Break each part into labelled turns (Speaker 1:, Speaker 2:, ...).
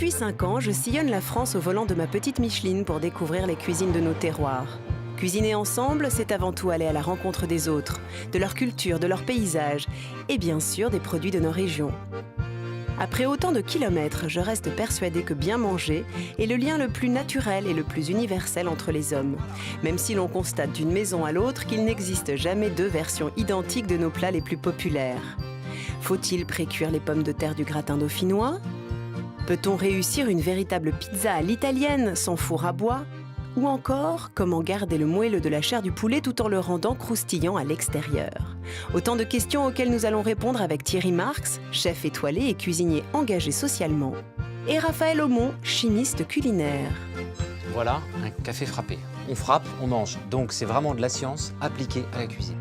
Speaker 1: Depuis 5 ans, je sillonne la France au volant de ma petite Micheline pour découvrir les cuisines de nos terroirs. Cuisiner ensemble, c'est avant tout aller à la rencontre des autres, de leur culture, de leur paysage et bien sûr des produits de nos régions. Après autant de kilomètres, je reste persuadée que bien manger est le lien le plus naturel et le plus universel entre les hommes, même si l'on constate d'une maison à l'autre qu'il n'existe jamais deux versions identiques de nos plats les plus populaires. Faut-il précuire les pommes de terre du gratin dauphinois ? Peut-on réussir une véritable pizza à l'italienne sans four à bois ? Ou encore, comment garder le moelleux de la chair du poulet tout en le rendant croustillant à l'extérieur ? Autant de questions auxquelles nous allons répondre avec Thierry Marx, chef étoilé et cuisinier engagé socialement, et Raphaël Aumont, chimiste culinaire.
Speaker 2: Voilà un café frappé. On frappe, on mange. Donc c'est vraiment de la science appliquée à la cuisine.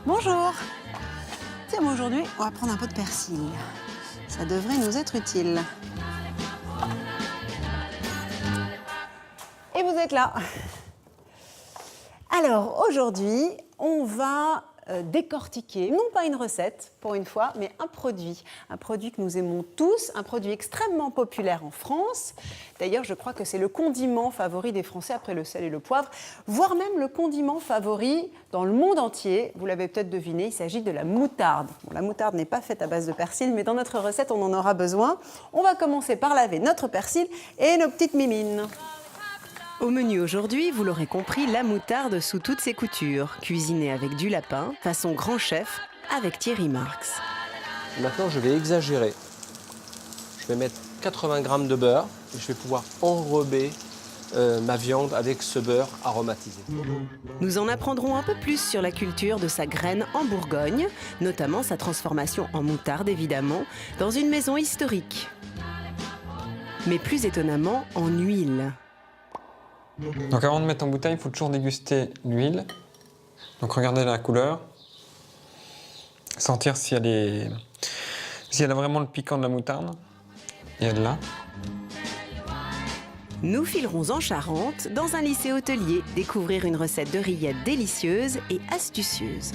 Speaker 3: Bonjour. Tiens, aujourd'hui, on va prendre un peu de persil. Ça devrait nous être utile. Et vous êtes là. Alors, aujourd'hui, on va décortiquer, non pas une recette pour une fois, mais un produit que nous aimons tous, un produit extrêmement populaire en France. D'ailleurs, je crois que c'est le condiment favori des Français après le sel et le poivre, voire même le condiment favori dans le monde entier. Vous l'avez peut-être deviné, il s'agit de la moutarde. Bon, la moutarde n'est pas faite à base de persil, mais dans notre recette, on en aura besoin. On va commencer par laver notre persil et nos petites mimines.
Speaker 1: Au menu aujourd'hui, vous l'aurez compris, la moutarde sous toutes ses coutures, cuisinée avec du lapin, façon grand chef, avec Thierry Marx.
Speaker 4: Maintenant, je vais exagérer. Je vais mettre 80 grammes de beurre et je vais pouvoir enrober ma viande avec ce beurre aromatisé.
Speaker 1: Nous en apprendrons un peu plus sur la culture de sa graine en Bourgogne, notamment sa transformation en moutarde évidemment, dans une maison historique. Mais plus étonnamment, en huile.
Speaker 5: Donc avant de mettre en bouteille, il faut toujours déguster l'huile. Donc regardez la couleur, sentir si elle a vraiment le piquant de la moutarde. Et elle l'a.
Speaker 1: Nous filerons en Charente, dans un lycée hôtelier, découvrir une recette de rillettes délicieuse et astucieuse.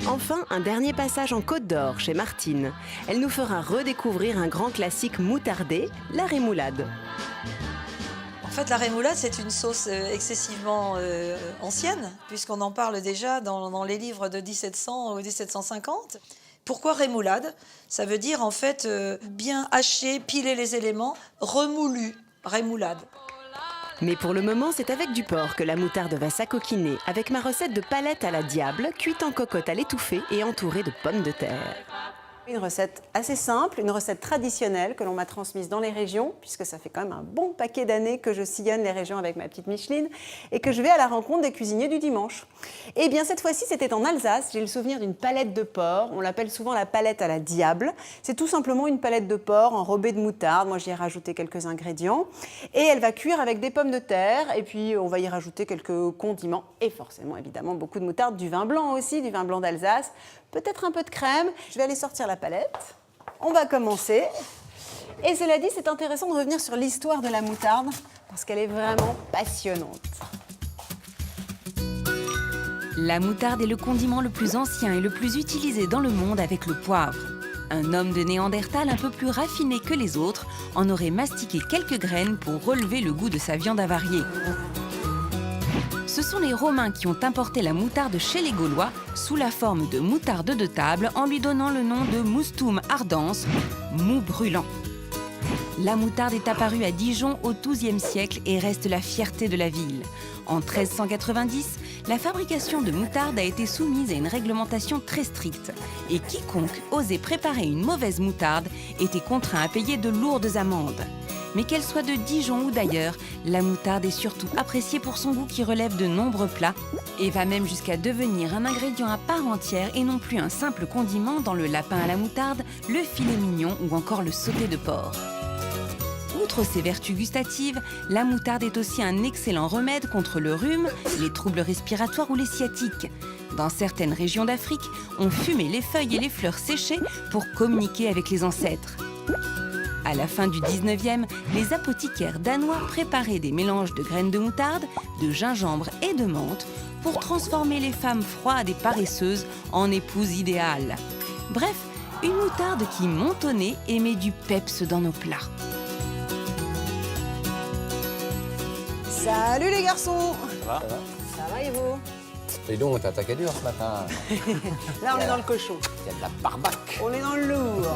Speaker 1: Enfin, un dernier passage en Côte d'Or, chez Martine. Elle nous fera redécouvrir un grand classique moutardé, la rémoulade.
Speaker 6: En fait, la rémoulade, c'est une sauce excessivement ancienne, puisqu'on en parle déjà dans les livres de 1700 ou 1750. Pourquoi rémoulade? Ça veut dire, en fait, bien hacher, piler les éléments, remoulu, rémoulade.
Speaker 1: Mais pour le moment, c'est avec du porc que la moutarde va s'acoquiner, avec ma recette de palette à la diable, cuite en cocotte à l'étouffée et entourée de pommes de terre.
Speaker 3: Une recette assez simple, une recette traditionnelle que l'on m'a transmise dans les régions, puisque ça fait quand même un bon paquet d'années que je sillonne les régions avec ma petite Micheline et que je vais à la rencontre des cuisiniers du dimanche. Et bien cette fois-ci, c'était en Alsace. J'ai le souvenir d'une palette de porc. On l'appelle souvent la palette à la diable. C'est tout simplement une palette de porc enrobée de moutarde. Moi, j'y ai rajouté quelques ingrédients. Et elle va cuire avec des pommes de terre. Et puis, on va y rajouter quelques condiments. Et forcément, évidemment, beaucoup de moutarde, du vin blanc aussi, du vin blanc d'Alsace. Peut-être un peu de crème. Je vais aller sortir la palette. On va commencer. Et cela dit, c'est intéressant de revenir sur l'histoire de la moutarde parce qu'elle est vraiment passionnante.
Speaker 7: La moutarde est le condiment le plus ancien et le plus utilisé dans le monde avec le poivre. Un homme de Néandertal un peu plus raffiné que les autres en aurait mastiqué quelques graines pour relever le goût de sa viande avariée. Ce sont les Romains qui ont importé la moutarde chez les Gaulois sous la forme de moutarde de table en lui donnant le nom de mustum ardens, mou brûlant. La moutarde est apparue à Dijon au XIIe siècle et reste la fierté de la ville. En 1390, la fabrication de moutarde a été soumise à une réglementation très stricte et quiconque osait préparer une mauvaise moutarde était contraint à payer de lourdes amendes. Mais qu'elle soit de Dijon ou d'ailleurs, la moutarde est surtout appréciée pour son goût qui relève de nombreux plats et va même jusqu'à devenir un ingrédient à part entière et non plus un simple condiment dans le lapin à la moutarde, le filet mignon ou encore le sauté de porc. Outre ses vertus gustatives, la moutarde est aussi un excellent remède contre le rhume, les troubles respiratoires ou les sciatiques. Dans certaines régions d'Afrique, on fumait les feuilles et les fleurs séchées pour communiquer avec les ancêtres. À la fin du 19e, les apothicaires danois préparaient des mélanges de graines de moutarde, de gingembre et de menthe pour transformer les femmes froides et paresseuses en épouses idéales. Bref, une moutarde qui monte au nez et met du peps dans nos plats.
Speaker 3: Salut les garçons!
Speaker 2: Ça va?
Speaker 3: Ça va et vous?
Speaker 4: Et donc, on t'a attaqué dur ce matin.
Speaker 3: Là, on est dans le cochon.
Speaker 4: Il y a de la barbaque.
Speaker 3: On est dans le lourd.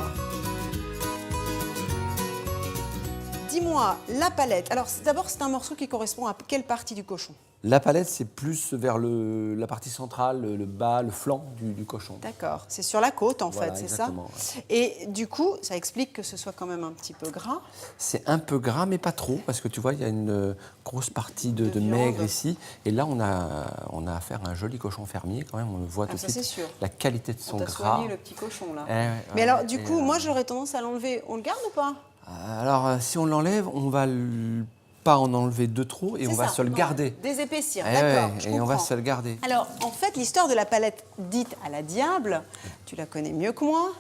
Speaker 3: Dis-moi, la palette. Alors, d'abord, c'est un morceau qui correspond à quelle partie du cochon?
Speaker 4: La palette, c'est plus vers la partie centrale, le bas, le flanc du cochon.
Speaker 3: D'accord. C'est sur la côte, en
Speaker 4: Voilà,
Speaker 3: fait, c'est ça?
Speaker 4: exactement, ouais.
Speaker 3: Et du coup, ça explique que ce soit quand même un petit peu gras.
Speaker 4: C'est un peu gras, mais pas trop, parce que tu vois, il y a une grosse partie de
Speaker 3: viande.
Speaker 4: maigre ici. Et là, on a affaire à un joli cochon fermier, quand même. On le voit tout de
Speaker 3: ça,
Speaker 4: suite.
Speaker 3: c'est sûr.
Speaker 4: La qualité de son
Speaker 3: On t'a
Speaker 4: gras.
Speaker 3: soigné le petit cochon, là.
Speaker 4: Ouais,
Speaker 3: Mais alors,
Speaker 4: ouais,
Speaker 3: du
Speaker 4: et,
Speaker 3: coup, moi, j'aurais tendance à l'enlever. On le garde ou pas?
Speaker 4: Alors, si on l'enlève, on va pas en enlever de trop et on
Speaker 3: C'est
Speaker 4: va
Speaker 3: ça,
Speaker 4: se le
Speaker 3: non,
Speaker 4: garder.
Speaker 3: Désépaissir,
Speaker 4: Ouais,
Speaker 3: d'accord,
Speaker 4: ouais,
Speaker 3: je
Speaker 4: et on va
Speaker 3: comprends.
Speaker 4: se le garder.
Speaker 3: Alors, en fait, l'histoire de la palette dite à la diable, tu la connais mieux que moi.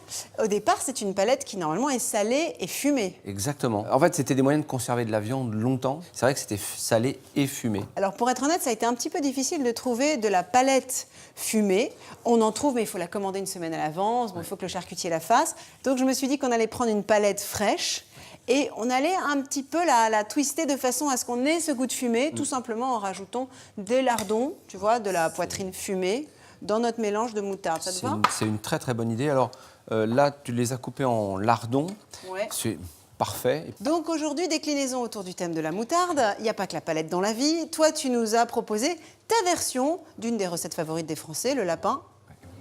Speaker 3: Au départ, c'est une palette qui, normalement, est salée et fumée.
Speaker 4: Exactement. En fait, c'était des moyens de conserver de la viande longtemps. C'est vrai que c'était salé et fumé.
Speaker 3: Alors, pour être honnête, ça a été un petit peu difficile de trouver de la palette fumée. On en trouve, mais il faut la commander une semaine à l'avance. Bon, il faut que le charcutier la fasse. Donc, je me suis dit qu'on allait prendre une palette fraîche et on allait un petit peu la twister de façon à ce qu'on ait ce goût de fumée, tout simplement en rajoutant des lardons, tu vois, de la poitrine fumée dans notre mélange de moutarde. Ça te va?
Speaker 4: C'est une très très bonne idée. Alors là, tu les as coupés en lardons.
Speaker 3: Ouais.
Speaker 4: C'est parfait.
Speaker 3: Donc aujourd'hui, déclinaison autour du thème de la moutarde. Il n'y a pas que la palette dans la vie. Toi, tu nous as proposé ta version d'une des recettes favorites des Français, le lapin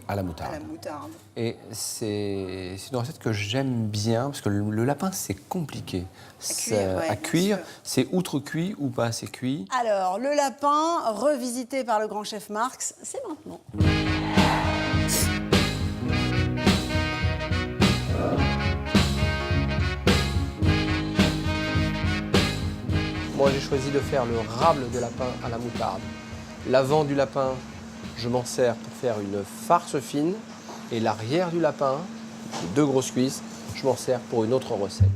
Speaker 4: À la
Speaker 3: à
Speaker 4: moutarde.
Speaker 3: la moutarde.
Speaker 4: Et c'est une recette que j'aime bien parce que le lapin, c'est compliqué.
Speaker 3: cuire, ouais,
Speaker 4: à
Speaker 3: bien
Speaker 4: cuire,
Speaker 3: sûr.
Speaker 4: c'est outre-cuit ou pas assez cuit.
Speaker 3: Alors, le lapin, revisité par le grand chef Marx, c'est maintenant.
Speaker 4: Moi, j'ai choisi de faire le rable de lapin à la moutarde. L'avant du lapin, je m'en sers pour faire une farce fine. Et l'arrière du lapin, les deux grosses cuisses, je m'en sers pour une autre recette.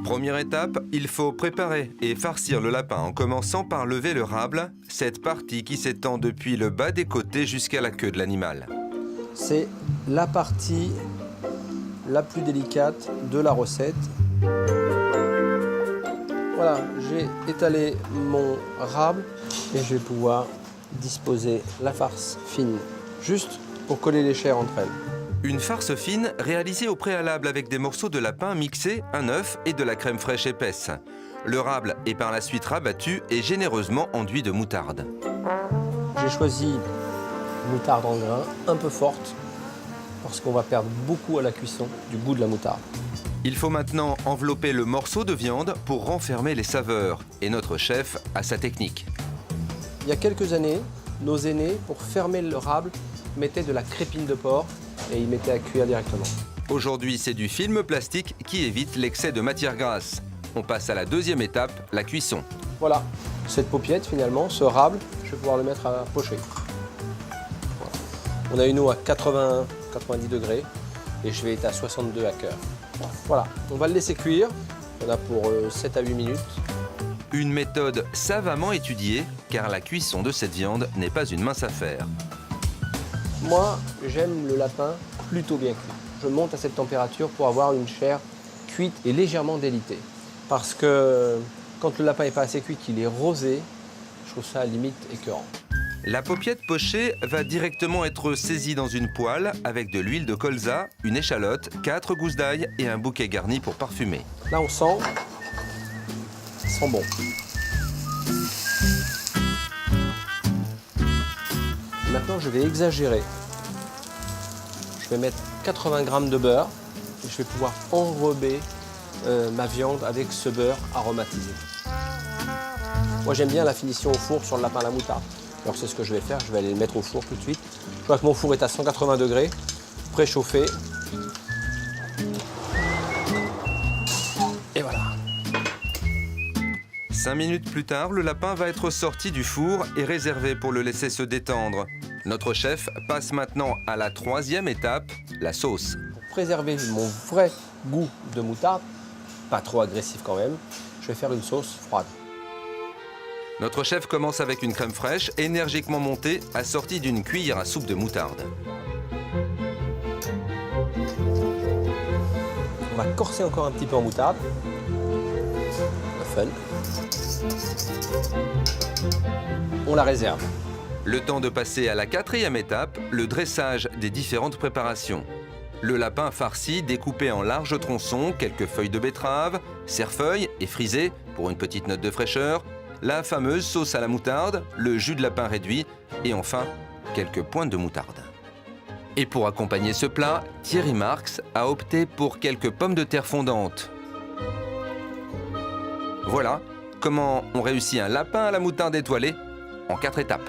Speaker 8: Première étape, il faut préparer et farcir le lapin en commençant par lever le rable, cette partie qui s'étend depuis le bas des côtés jusqu'à la queue de l'animal.
Speaker 4: C'est la partie la plus délicate de la recette. Voilà, j'ai étalé mon rable et je vais pouvoir disposer la farce fine, juste pour coller les chairs entre elles.
Speaker 8: Une farce fine réalisée au préalable avec des morceaux de lapin mixés, un œuf et de la crème fraîche épaisse. Le rable est par la suite rabattu et généreusement enduit de moutarde.
Speaker 4: J'ai choisi une moutarde en grains un peu forte parce qu'on va perdre beaucoup à la cuisson du goût de la moutarde.
Speaker 8: Il faut maintenant envelopper le morceau de viande pour renfermer les saveurs. Et notre chef a sa technique.
Speaker 4: Il y a quelques années, nos aînés, pour fermer le rable, mettaient de la crépine de porc et ils mettaient à cuire directement.
Speaker 8: Aujourd'hui, c'est du film plastique qui évite l'excès de matière grasse. On passe à la deuxième étape, la cuisson.
Speaker 4: Voilà, cette paupiette finalement, ce rable, je vais pouvoir le mettre à pocher. Voilà. On a une eau à 80-90 degrés et je vais être à 62 à cœur. Voilà, on va le laisser cuire. On a pour 7 à 8 minutes.
Speaker 8: Une méthode savamment étudiée, car la cuisson de cette viande n'est pas une mince affaire.
Speaker 4: Moi, j'aime le lapin plutôt bien cuit. Je monte à cette température pour avoir une chair cuite et légèrement délitée. Parce que quand le lapin n'est pas assez cuit, qu'il est rosé, je trouve ça à la limite écœurant.
Speaker 8: La paupiette pochée va directement être saisie dans une poêle avec de l'huile de colza, une échalote, 4 gousses d'ail et un bouquet garni pour parfumer.
Speaker 4: Là, on sent bon. Maintenant, je vais exagérer. Je vais mettre 80 g de beurre et je vais pouvoir enrober ma viande avec ce beurre aromatisé. Moi, j'aime bien la finition au four sur le lapin à la moutarde. Alors, c'est ce que je vais faire. Je vais aller le mettre au four tout de suite. Je vois que mon four est à 180 degrés, préchauffé. Et voilà.
Speaker 8: 5 minutes plus tard, le lapin va être sorti du four et réservé pour le laisser se détendre. Notre chef passe maintenant à la 3e étape, la sauce.
Speaker 4: Pour préserver mon vrai goût de moutarde, pas trop agressif quand même, je vais faire une sauce froide.
Speaker 8: Notre chef commence avec une crème fraîche, énergiquement montée, assortie d'une cuillère à soupe de moutarde.
Speaker 4: On va corser encore un petit peu en moutarde. Le fun. On la réserve.
Speaker 8: Le temps de passer à la 4e étape, le dressage des différentes préparations. Le lapin farci découpé en larges tronçons, quelques feuilles de betterave, cerfeuil et frisé pour une petite note de fraîcheur, la fameuse sauce à la moutarde, le jus de lapin réduit et enfin quelques pointes de moutarde. Et pour accompagner ce plat, Thierry Marx a opté pour quelques pommes de terre fondantes. Voilà comment on réussit un lapin à la moutarde étoilée en 4 étapes.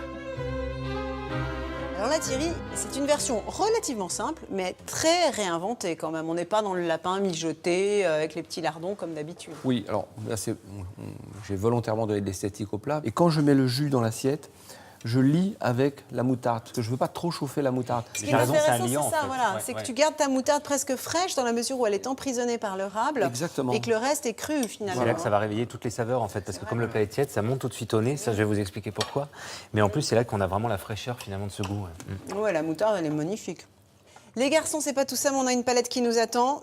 Speaker 3: Alors là, Thierry, c'est une version relativement simple, mais très réinventée quand même. On n'est pas dans le lapin mijoté avec les petits lardons comme d'habitude.
Speaker 4: Oui, alors là, j'ai volontairement donné de l'esthétique au plat. Et quand je mets le jus dans l'assiette, je lie avec la moutarde. Parce que je ne veux pas trop chauffer la moutarde.
Speaker 3: Ce qui est intéressant, c'est ça, voilà. C'est que tu gardes ta moutarde presque fraîche dans la mesure où elle est emprisonnée par le rable.
Speaker 4: Exactement.
Speaker 3: Et que le reste est cru finalement.
Speaker 2: C'est là que ça va réveiller toutes les saveurs en fait, parce que comme le plat est tiède, ça monte tout de suite au nez, ça je vais vous expliquer pourquoi. Mais en plus c'est là qu'on a vraiment la fraîcheur finalement de ce goût.
Speaker 3: Ouais, la moutarde, elle est magnifique. Les garçons, c'est pas tout ça, mais on a une palette qui nous attend.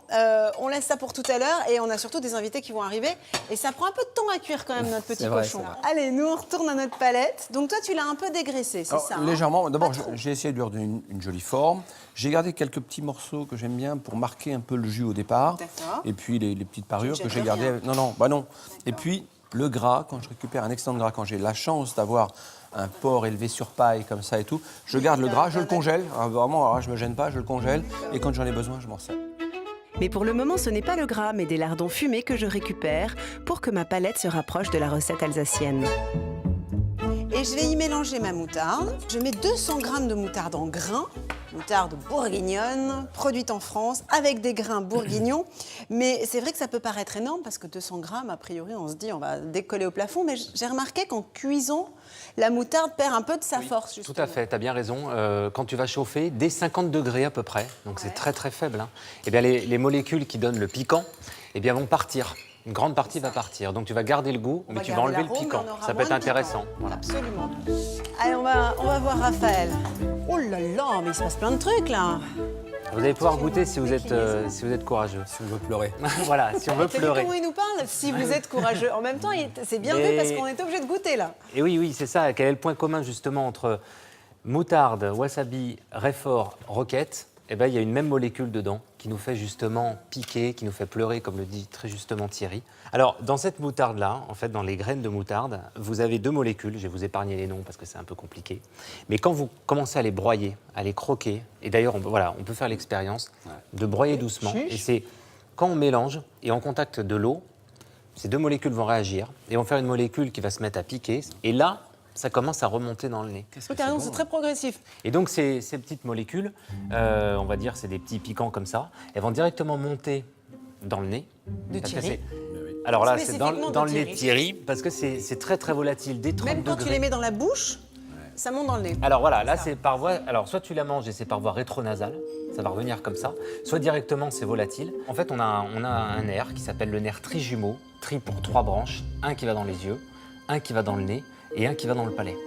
Speaker 3: On laisse ça pour tout à l'heure et on a surtout des invités qui vont arriver. Et ça prend un peu de temps à cuire quand même, notre petit cochon. Allez, nous, on retourne à notre palette. Donc toi, tu l'as un peu dégraissé, c'est ça?
Speaker 4: Légèrement. D'abord,
Speaker 3: Pas trop.
Speaker 4: j'ai essayé de lui redonner une jolie forme. J'ai gardé quelques petits morceaux que j'aime bien pour marquer un peu le jus au départ.
Speaker 3: D'accord.
Speaker 4: Et puis les petites parures que j'ai
Speaker 3: gênes
Speaker 4: gardées.
Speaker 3: rien.
Speaker 4: Non. Et puis le gras, quand je récupère un excellent gras, quand j'ai la chance d'avoir un porc élevé sur paille comme ça et tout, je garde le gras, je le congèle. Alors, vraiment, alors, je me gêne pas, je le congèle. Et quand j'en ai besoin, je m'en sers.
Speaker 1: Mais pour le moment, ce n'est pas le gras, mais des lardons fumés que je récupère pour que ma palette se rapproche de la recette alsacienne.
Speaker 3: Et je vais y mélanger ma moutarde. Je mets 200 g de moutarde en grains. Moutarde bourguignonne, produite en France, avec des grains bourguignons. Mais c'est vrai que ça peut paraître énorme parce que 200 grammes, a priori, on se dit on va décoller au plafond. Mais j'ai remarqué qu'en cuisant, la moutarde perd un peu de sa force, justement.
Speaker 2: Tout à fait, tu as bien raison. Quand tu vas chauffer, dès 50 degrés à peu près, donc c'est très très faible, hein, eh bien, les molécules qui donnent le piquant eh bien, vont partir. Une grande partie va partir. Donc tu vas garder le goût, mais tu vas enlever le piquant. Ça peut être intéressant.
Speaker 3: Voilà. Absolument. Allez, on va voir Raphaël. Oh là là, mais il se passe plein de trucs là.
Speaker 2: Vous allez pouvoir goûter si vous êtes courageux.
Speaker 4: Si on veut pleurer.
Speaker 2: Voilà, si on veut
Speaker 3: T'as vu
Speaker 2: pleurer.
Speaker 3: comment il nous parle? Si vous êtes courageux. En même temps, c'est bien
Speaker 2: Mais-
Speaker 3: vu parce qu'on est obligé de goûter là.
Speaker 2: Et oui, c'est ça. Quel est le point commun justement entre moutarde, wasabi, réfort, roquette? Eh bien, il y a une même molécule dedans qui nous fait justement piquer, qui nous fait pleurer, comme le dit très justement Thierry. Alors, dans cette moutarde-là, en fait, dans les graines de moutarde, vous avez 2 molécules. Je vais vous épargner les noms parce que c'est un peu compliqué. Mais quand vous commencez à les broyer, à les croquer, et d'ailleurs, on peut faire l'expérience de broyer doucement. Et c'est quand on mélange et en contact de l'eau, ces 2 molécules vont réagir et vont faire une molécule qui va se mettre à piquer. Et là, ça commence à remonter dans le nez.
Speaker 3: T'as raison, c'est très progressif.
Speaker 2: Et donc, ces petites molécules, on va dire, c'est des petits piquants comme ça, elles vont directement monter dans le nez.
Speaker 3: De
Speaker 2: Parce que
Speaker 3: Thierry.
Speaker 2: alors là, c'est
Speaker 3: Spécifiquement
Speaker 2: dans
Speaker 3: de
Speaker 2: le nez de
Speaker 3: Thierry.
Speaker 2: Thierry, parce que c'est très très volatile, dès 30
Speaker 3: Même quand tu
Speaker 2: degrés.
Speaker 3: les mets dans la bouche, ça monte dans le nez.
Speaker 2: Alors voilà, là c'est par voie. Alors soit tu la manges et c'est par voie rétronasale, ça va revenir comme ça. Soit directement c'est volatile. En fait, on a un nerf qui s'appelle le nerf trijumeau, tri pour 3 branches, un qui va dans les yeux, un qui va dans le nez et un qui va dans le palais.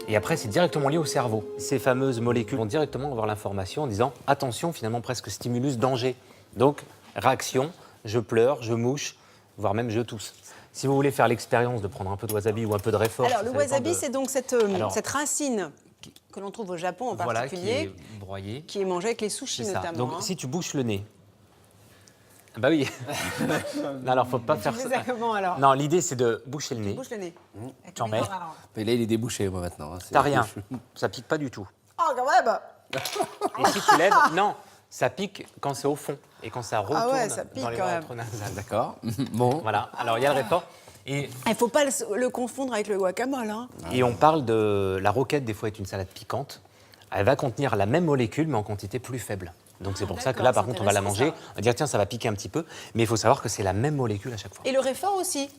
Speaker 2: Et après, c'est directement lié au cerveau. Ces fameuses molécules vont directement avoir l'information en disant attention, finalement presque stimulus, danger. Donc réaction, je pleure, je mouche, voire même je tousse. Si vous voulez faire l'expérience de prendre un peu de wasabi ou un peu de réfort.
Speaker 3: Alors,
Speaker 2: ça
Speaker 3: le
Speaker 2: dépend
Speaker 3: wasabi,
Speaker 2: de-
Speaker 3: c'est donc cette racine que l'on trouve au Japon en
Speaker 2: Voilà, qui
Speaker 3: particulier,
Speaker 2: est broyé.
Speaker 3: qui est mangée avec les sushis
Speaker 2: C'est ça.
Speaker 3: notamment.
Speaker 2: Donc
Speaker 3: hein.
Speaker 2: si tu bouches le nez. Bah oui. Non, alors faut pas faire
Speaker 3: Tu fais
Speaker 2: ça.
Speaker 3: ça comment alors?
Speaker 2: Non, l'idée c'est de boucher le nez.
Speaker 3: Bouche le nez.
Speaker 2: Tu en mets.
Speaker 4: Mais là, il est débouché, moi, maintenant. hein.
Speaker 2: T'as rien. Ça pique pas du tout.
Speaker 3: Oh, quand même!
Speaker 2: Et si tu lèves, non, ça pique quand c'est au fond et quand ça retourne
Speaker 3: ouais, ça pique
Speaker 2: dans les
Speaker 3: quand
Speaker 2: voies
Speaker 3: même.
Speaker 2: rétronasales.
Speaker 4: D'accord. Bon.
Speaker 2: Voilà. Alors il y a le réfort. Et,
Speaker 3: Il ne faut pas le confondre avec le guacamole. Hein.
Speaker 2: et on parle de la roquette, des fois est une salade piquante. Elle va contenir la même molécule mais en quantité plus faible. Donc c'est pour ça que là, par
Speaker 3: c'est
Speaker 2: contre, on va la manger.
Speaker 3: intéressant,
Speaker 2: On va dire tiens, ça va piquer un petit peu, mais il faut savoir que c'est la même molécule à chaque fois.
Speaker 3: Et le réfort aussi.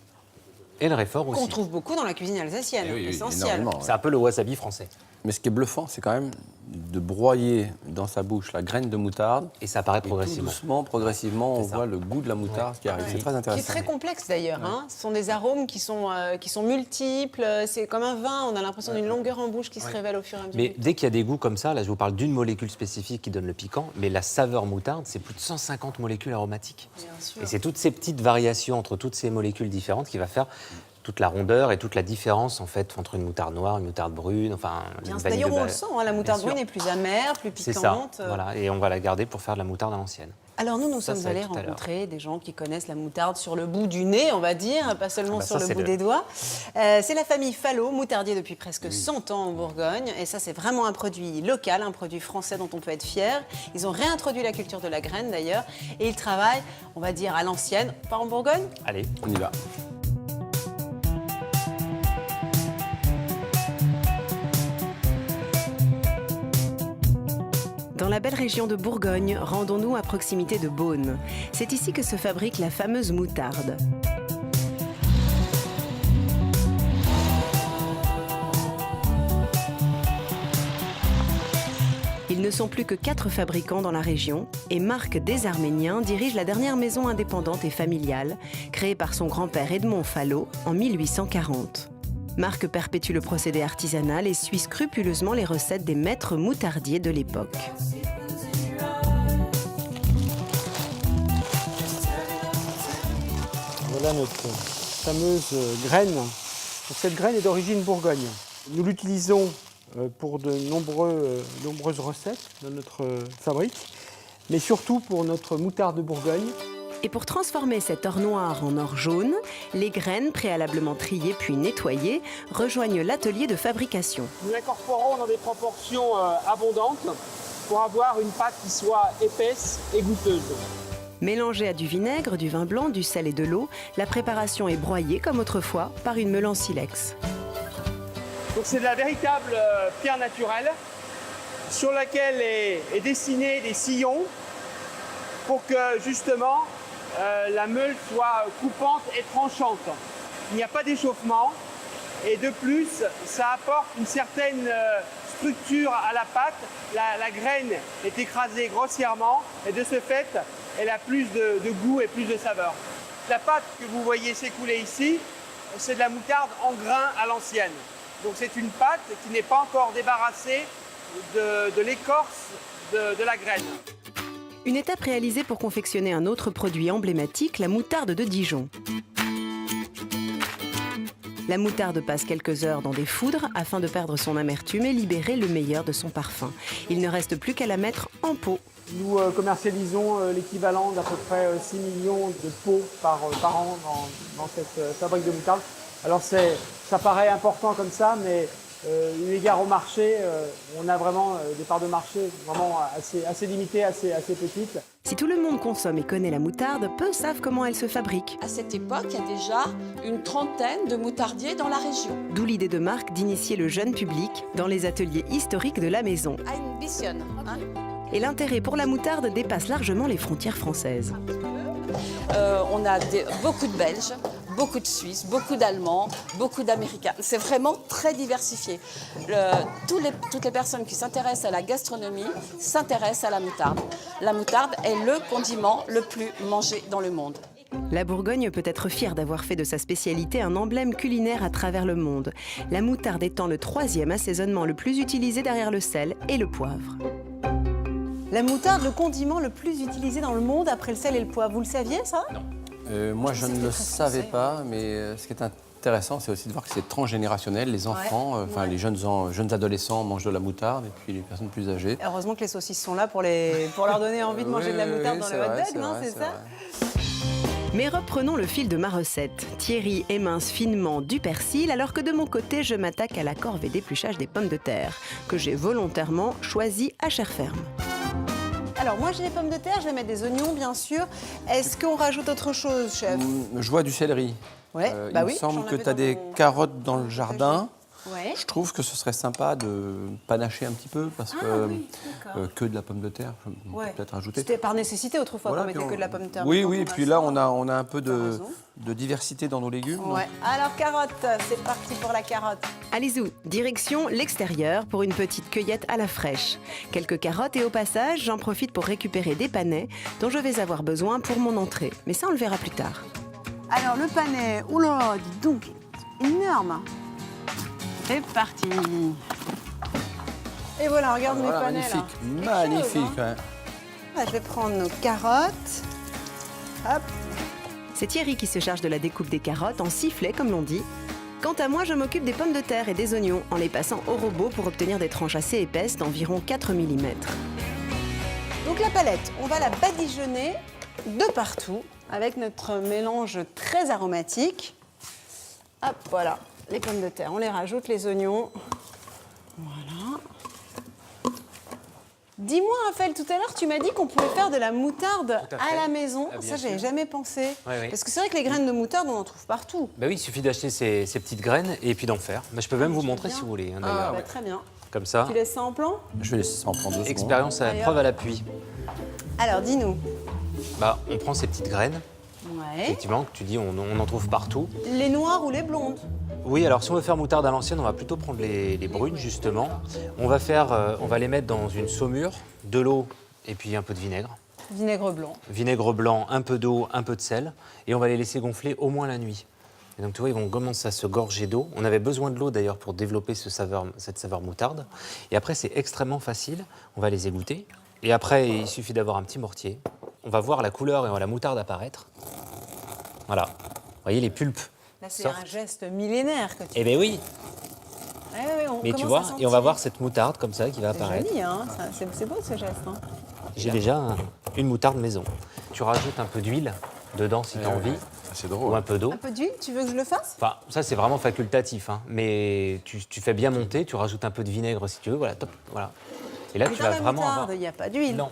Speaker 2: Et le réfort aussi.
Speaker 3: Qu'on trouve beaucoup dans la cuisine alsacienne,
Speaker 9: Eh oui,
Speaker 3: essentiel.
Speaker 9: énormément.
Speaker 2: C'est un peu le wasabi français.
Speaker 9: Mais ce qui est bluffant, c'est quand même de broyer dans sa bouche la graine de moutarde.
Speaker 2: Et ça apparaît
Speaker 9: Et tout
Speaker 2: progressivement.
Speaker 9: doucement, progressivement, on
Speaker 2: C'est ça.
Speaker 9: voit le goût de la moutarde qui arrive. C'est très
Speaker 3: Qui est
Speaker 9: intéressant.
Speaker 3: très complexe d'ailleurs. Hein. Ce sont des arômes qui sont multiples. C'est comme un vin, on a l'impression d'une longueur en bouche qui se révèle au fur et à mesure.
Speaker 2: Mais dès qu'il y a des goûts comme ça, là je vous parle d'une molécule spécifique qui donne le piquant, mais la saveur moutarde, c'est plus de 150 molécules aromatiques.
Speaker 3: Bien sûr.
Speaker 2: Et c'est toutes ces petites variations entre toutes ces molécules différentes qui va faire toute la rondeur et toute la différence en fait entre une moutarde noire, une moutarde brune, enfin.
Speaker 3: Bien,
Speaker 2: une vanille
Speaker 3: d'ailleurs,
Speaker 2: de
Speaker 3: on
Speaker 2: ba-
Speaker 3: le sent, hein, la moutarde
Speaker 2: Bien sûr.
Speaker 3: brune est plus amère, plus
Speaker 2: C'est
Speaker 3: piquante.
Speaker 2: ça, voilà. Et on va la garder pour faire de la moutarde à l'ancienne.
Speaker 3: Alors nous
Speaker 2: Ça,
Speaker 3: sommes
Speaker 2: ça va
Speaker 3: allés
Speaker 2: être tout à l'heure.
Speaker 3: rencontrer des gens qui connaissent la moutarde sur le bout du nez, on va dire, pas seulement
Speaker 2: Ah bah
Speaker 3: sur
Speaker 2: ça,
Speaker 3: le
Speaker 2: c'est
Speaker 3: bout
Speaker 2: le-
Speaker 3: des doigts. C'est la famille Fallot, moutardier depuis presque 100 ans en Bourgogne. Et ça, c'est vraiment un produit local, un produit français dont on peut être fier. Ils ont réintroduit la culture de la graine d'ailleurs. Et ils travaillent, on va dire, à l'ancienne, pas en Bourgogne.
Speaker 2: Allez.
Speaker 9: On y va.
Speaker 1: Dans la belle région de Bourgogne, rendons-nous à proximité de Beaune. C'est ici que se fabrique la fameuse moutarde. Ils ne sont plus que 4 fabricants dans la région et Marc Desarméniens dirige la dernière maison indépendante et familiale, créée par son grand-père Edmond Fallot en 1840. Marc perpétue le procédé artisanal et suit scrupuleusement les recettes des maîtres moutardiers de l'époque.
Speaker 10: Voilà notre fameuse graine. Cette graine est d'origine Bourgogne. Nous l'utilisons pour de nombreuses recettes dans notre fabrique, mais surtout pour notre moutarde de Bourgogne.
Speaker 1: Et pour transformer cet or noir en or jaune, les graines, préalablement triées puis nettoyées, rejoignent l'atelier de fabrication.
Speaker 10: Nous l'incorporons dans des proportions abondantes pour avoir une pâte qui soit épaisse et goûteuse.
Speaker 1: Mélangée à du vinaigre, du vin blanc, du sel et de l'eau, la préparation est broyée comme autrefois par une meule en silex.
Speaker 10: Donc c'est de la véritable pierre naturelle sur laquelle est dessiné des sillons pour que justement la meule soit coupante et tranchante. Il n'y a pas d'échauffement et de plus ça apporte une certaine structure à la pâte. La graine est écrasée grossièrement et de ce fait elle a plus de goût et plus de saveur. La pâte que vous voyez s'écouler ici, c'est de la moutarde en grains à l'ancienne. Donc c'est une pâte qui n'est pas encore débarrassée de l'écorce de la graine.
Speaker 1: Une étape réalisée pour confectionner un autre produit emblématique, la moutarde de Dijon. La moutarde passe quelques heures dans des foudres afin de perdre son amertume et libérer le meilleur de son parfum. Il ne reste plus qu'à la mettre en pot.
Speaker 10: Nous commercialisons l'équivalent d'à peu près 6 millions de pots par an dans cette fabrique de moutarde. Alors ça paraît important comme ça, mais eu égard au marché, on a vraiment des parts de marché vraiment assez limitées, assez petites.
Speaker 1: Si tout le monde consomme et connaît la moutarde, peu savent comment elle se fabrique.
Speaker 11: À cette époque, il y a déjà une trentaine de moutardiers dans la région.
Speaker 1: D'où l'idée de Marc d'initier le jeune public dans les ateliers historiques de la maison.
Speaker 11: Ambitionne, hein.
Speaker 1: Et l'intérêt pour la moutarde dépasse largement les frontières françaises.
Speaker 11: On a beaucoup de Belges, beaucoup de Suisses, beaucoup d'Allemands, beaucoup d'Américains. C'est vraiment très diversifié. Toutes les personnes qui s'intéressent à la gastronomie s'intéressent à la moutarde. La moutarde est le condiment le plus mangé dans le monde.
Speaker 1: La Bourgogne peut être fière d'avoir fait de sa spécialité un emblème culinaire à travers le monde. La moutarde étant le 3e assaisonnement le plus utilisé derrière le sel et le poivre.
Speaker 3: La moutarde, le condiment le plus utilisé dans le monde après le sel et le poivre. Vous le saviez, ça?
Speaker 2: Non.
Speaker 9: Moi, je
Speaker 3: C'est
Speaker 9: ne le
Speaker 3: très
Speaker 9: savais
Speaker 3: français.
Speaker 9: pas, mais ce qui est intéressant, c'est aussi de voir que c'est transgénérationnel. Les enfants, les jeunes adolescents mangent de la moutarde, et puis les personnes plus âgées.
Speaker 3: Heureusement que les saucisses sont là pour leur donner envie de manger de la moutarde dans le hot dog, non? C'est ça?
Speaker 1: Mais reprenons le fil de ma recette. Thierry émince finement du persil, alors que de mon côté, je m'attaque à la corvée d'épluchage des pommes de terre, que j'ai volontairement choisi à chair ferme.
Speaker 3: Alors moi j'ai les pommes de terre, je vais mettre des oignons bien sûr. Est-ce qu'on rajoute autre chose, chef?
Speaker 9: Je vois du céleri.
Speaker 3: Ouais,
Speaker 9: Il me
Speaker 3: oui.
Speaker 9: semble
Speaker 3: j'en
Speaker 9: que
Speaker 3: avais
Speaker 9: tu as
Speaker 3: dans
Speaker 9: des
Speaker 3: mon-
Speaker 9: carottes dans le jardin.
Speaker 3: Ouais.
Speaker 9: Je trouve que ce serait sympa de panacher un petit peu parce que de la pomme de terre, je peux peut-être ajouter.
Speaker 3: C'était par nécessité autrefois qu'on mettait que de la pomme de terre.
Speaker 9: Oui, et puis là, on a un peu de diversité dans nos légumes.
Speaker 3: Ouais. Alors, carotte, c'est parti pour la carotte.
Speaker 1: Allez-y, direction l'extérieur pour une petite cueillette à la fraîche. Quelques carottes et au passage, j'en profite pour récupérer des panais dont je vais avoir besoin pour mon entrée. Mais ça, on le verra plus tard.
Speaker 3: Alors, le panais, oula, dis donc, énorme. C'est parti. Et voilà, regarde mes panais
Speaker 9: magnifique,
Speaker 3: là.
Speaker 9: magnifique.
Speaker 3: Là, je vais prendre nos carottes. Hop.
Speaker 1: C'est Thierry qui se charge de la découpe des carottes en sifflet, comme l'on dit. Quant à moi, je m'occupe des pommes de terre et des oignons en les passant au robot pour obtenir des tranches assez épaisses d'environ 4 mm.
Speaker 3: Donc la palette, on va la badigeonner de partout avec notre mélange très aromatique. Hop, voilà, les pommes de terre, on les rajoute, les oignons. Voilà. Dis-moi, Raphaël, tout à l'heure, tu m'as dit qu'on pouvait faire de la moutarde à la maison.
Speaker 2: Ah, bien
Speaker 3: ça, j'avais
Speaker 2: sûr.
Speaker 3: jamais pensé.
Speaker 2: Oui.
Speaker 3: Parce que c'est vrai que les graines de moutarde, on en trouve partout.
Speaker 2: Bah oui, il suffit d'acheter ces petites graines et puis d'en faire. Bah, je peux même vous montrer si vous voulez. Hein, d'ailleurs.
Speaker 3: Bah, très bien.
Speaker 2: Comme ça.
Speaker 3: Tu laisses ça en plan?
Speaker 9: Je vais laisser ça en prendre 2 secondes.
Speaker 2: Expérience à preuve à l'appui.
Speaker 3: Alors, dis-nous.
Speaker 2: Bah, on prend ces petites graines,
Speaker 3: Ouais.
Speaker 2: effectivement, que tu dis, on en trouve partout.
Speaker 3: Les noires ou les blondes?
Speaker 2: Oui, alors si on veut faire moutarde à l'ancienne, on va plutôt prendre les brunes, justement. On va les mettre dans une saumure, de l'eau et puis un peu de vinaigre.
Speaker 3: Vinaigre blanc.
Speaker 2: Vinaigre blanc, un peu d'eau, un peu de sel. Et on va les laisser gonfler au moins la nuit. Et donc, tu vois, ils vont commencer à se gorger d'eau. On avait besoin de l'eau, d'ailleurs, pour développer cette saveur moutarde. Et après, c'est extrêmement facile. On va les égoutter. Et après, il suffit d'avoir un petit mortier. On va voir la couleur et la moutarde apparaître. Voilà. Vous voyez, les pulpes
Speaker 3: Là, c'est
Speaker 2: sortent.
Speaker 3: un geste millénaire que tu
Speaker 2: Eh bien oui. Mais tu vois, et on va voir cette moutarde comme ça qui va apparaître.
Speaker 3: C'est joli, hein. C'est beau ce geste. Hein.
Speaker 2: J'ai déjà une moutarde maison. Tu rajoutes un peu d'huile dedans si tu as envie.
Speaker 9: C'est drôle.
Speaker 2: Ou un peu d'eau.
Speaker 3: Un peu d'huile, tu veux que je le fasse?
Speaker 2: Enfin, ça c'est vraiment facultatif, hein. Mais tu fais bien monter, tu rajoutes un peu de vinaigre si tu veux, voilà, top, voilà. Et là,
Speaker 3: Mais
Speaker 2: tu
Speaker 3: dans
Speaker 2: vas
Speaker 3: la
Speaker 2: vraiment
Speaker 3: moutarde,
Speaker 2: avoir...
Speaker 3: il n'y a pas d'huile.
Speaker 2: Non.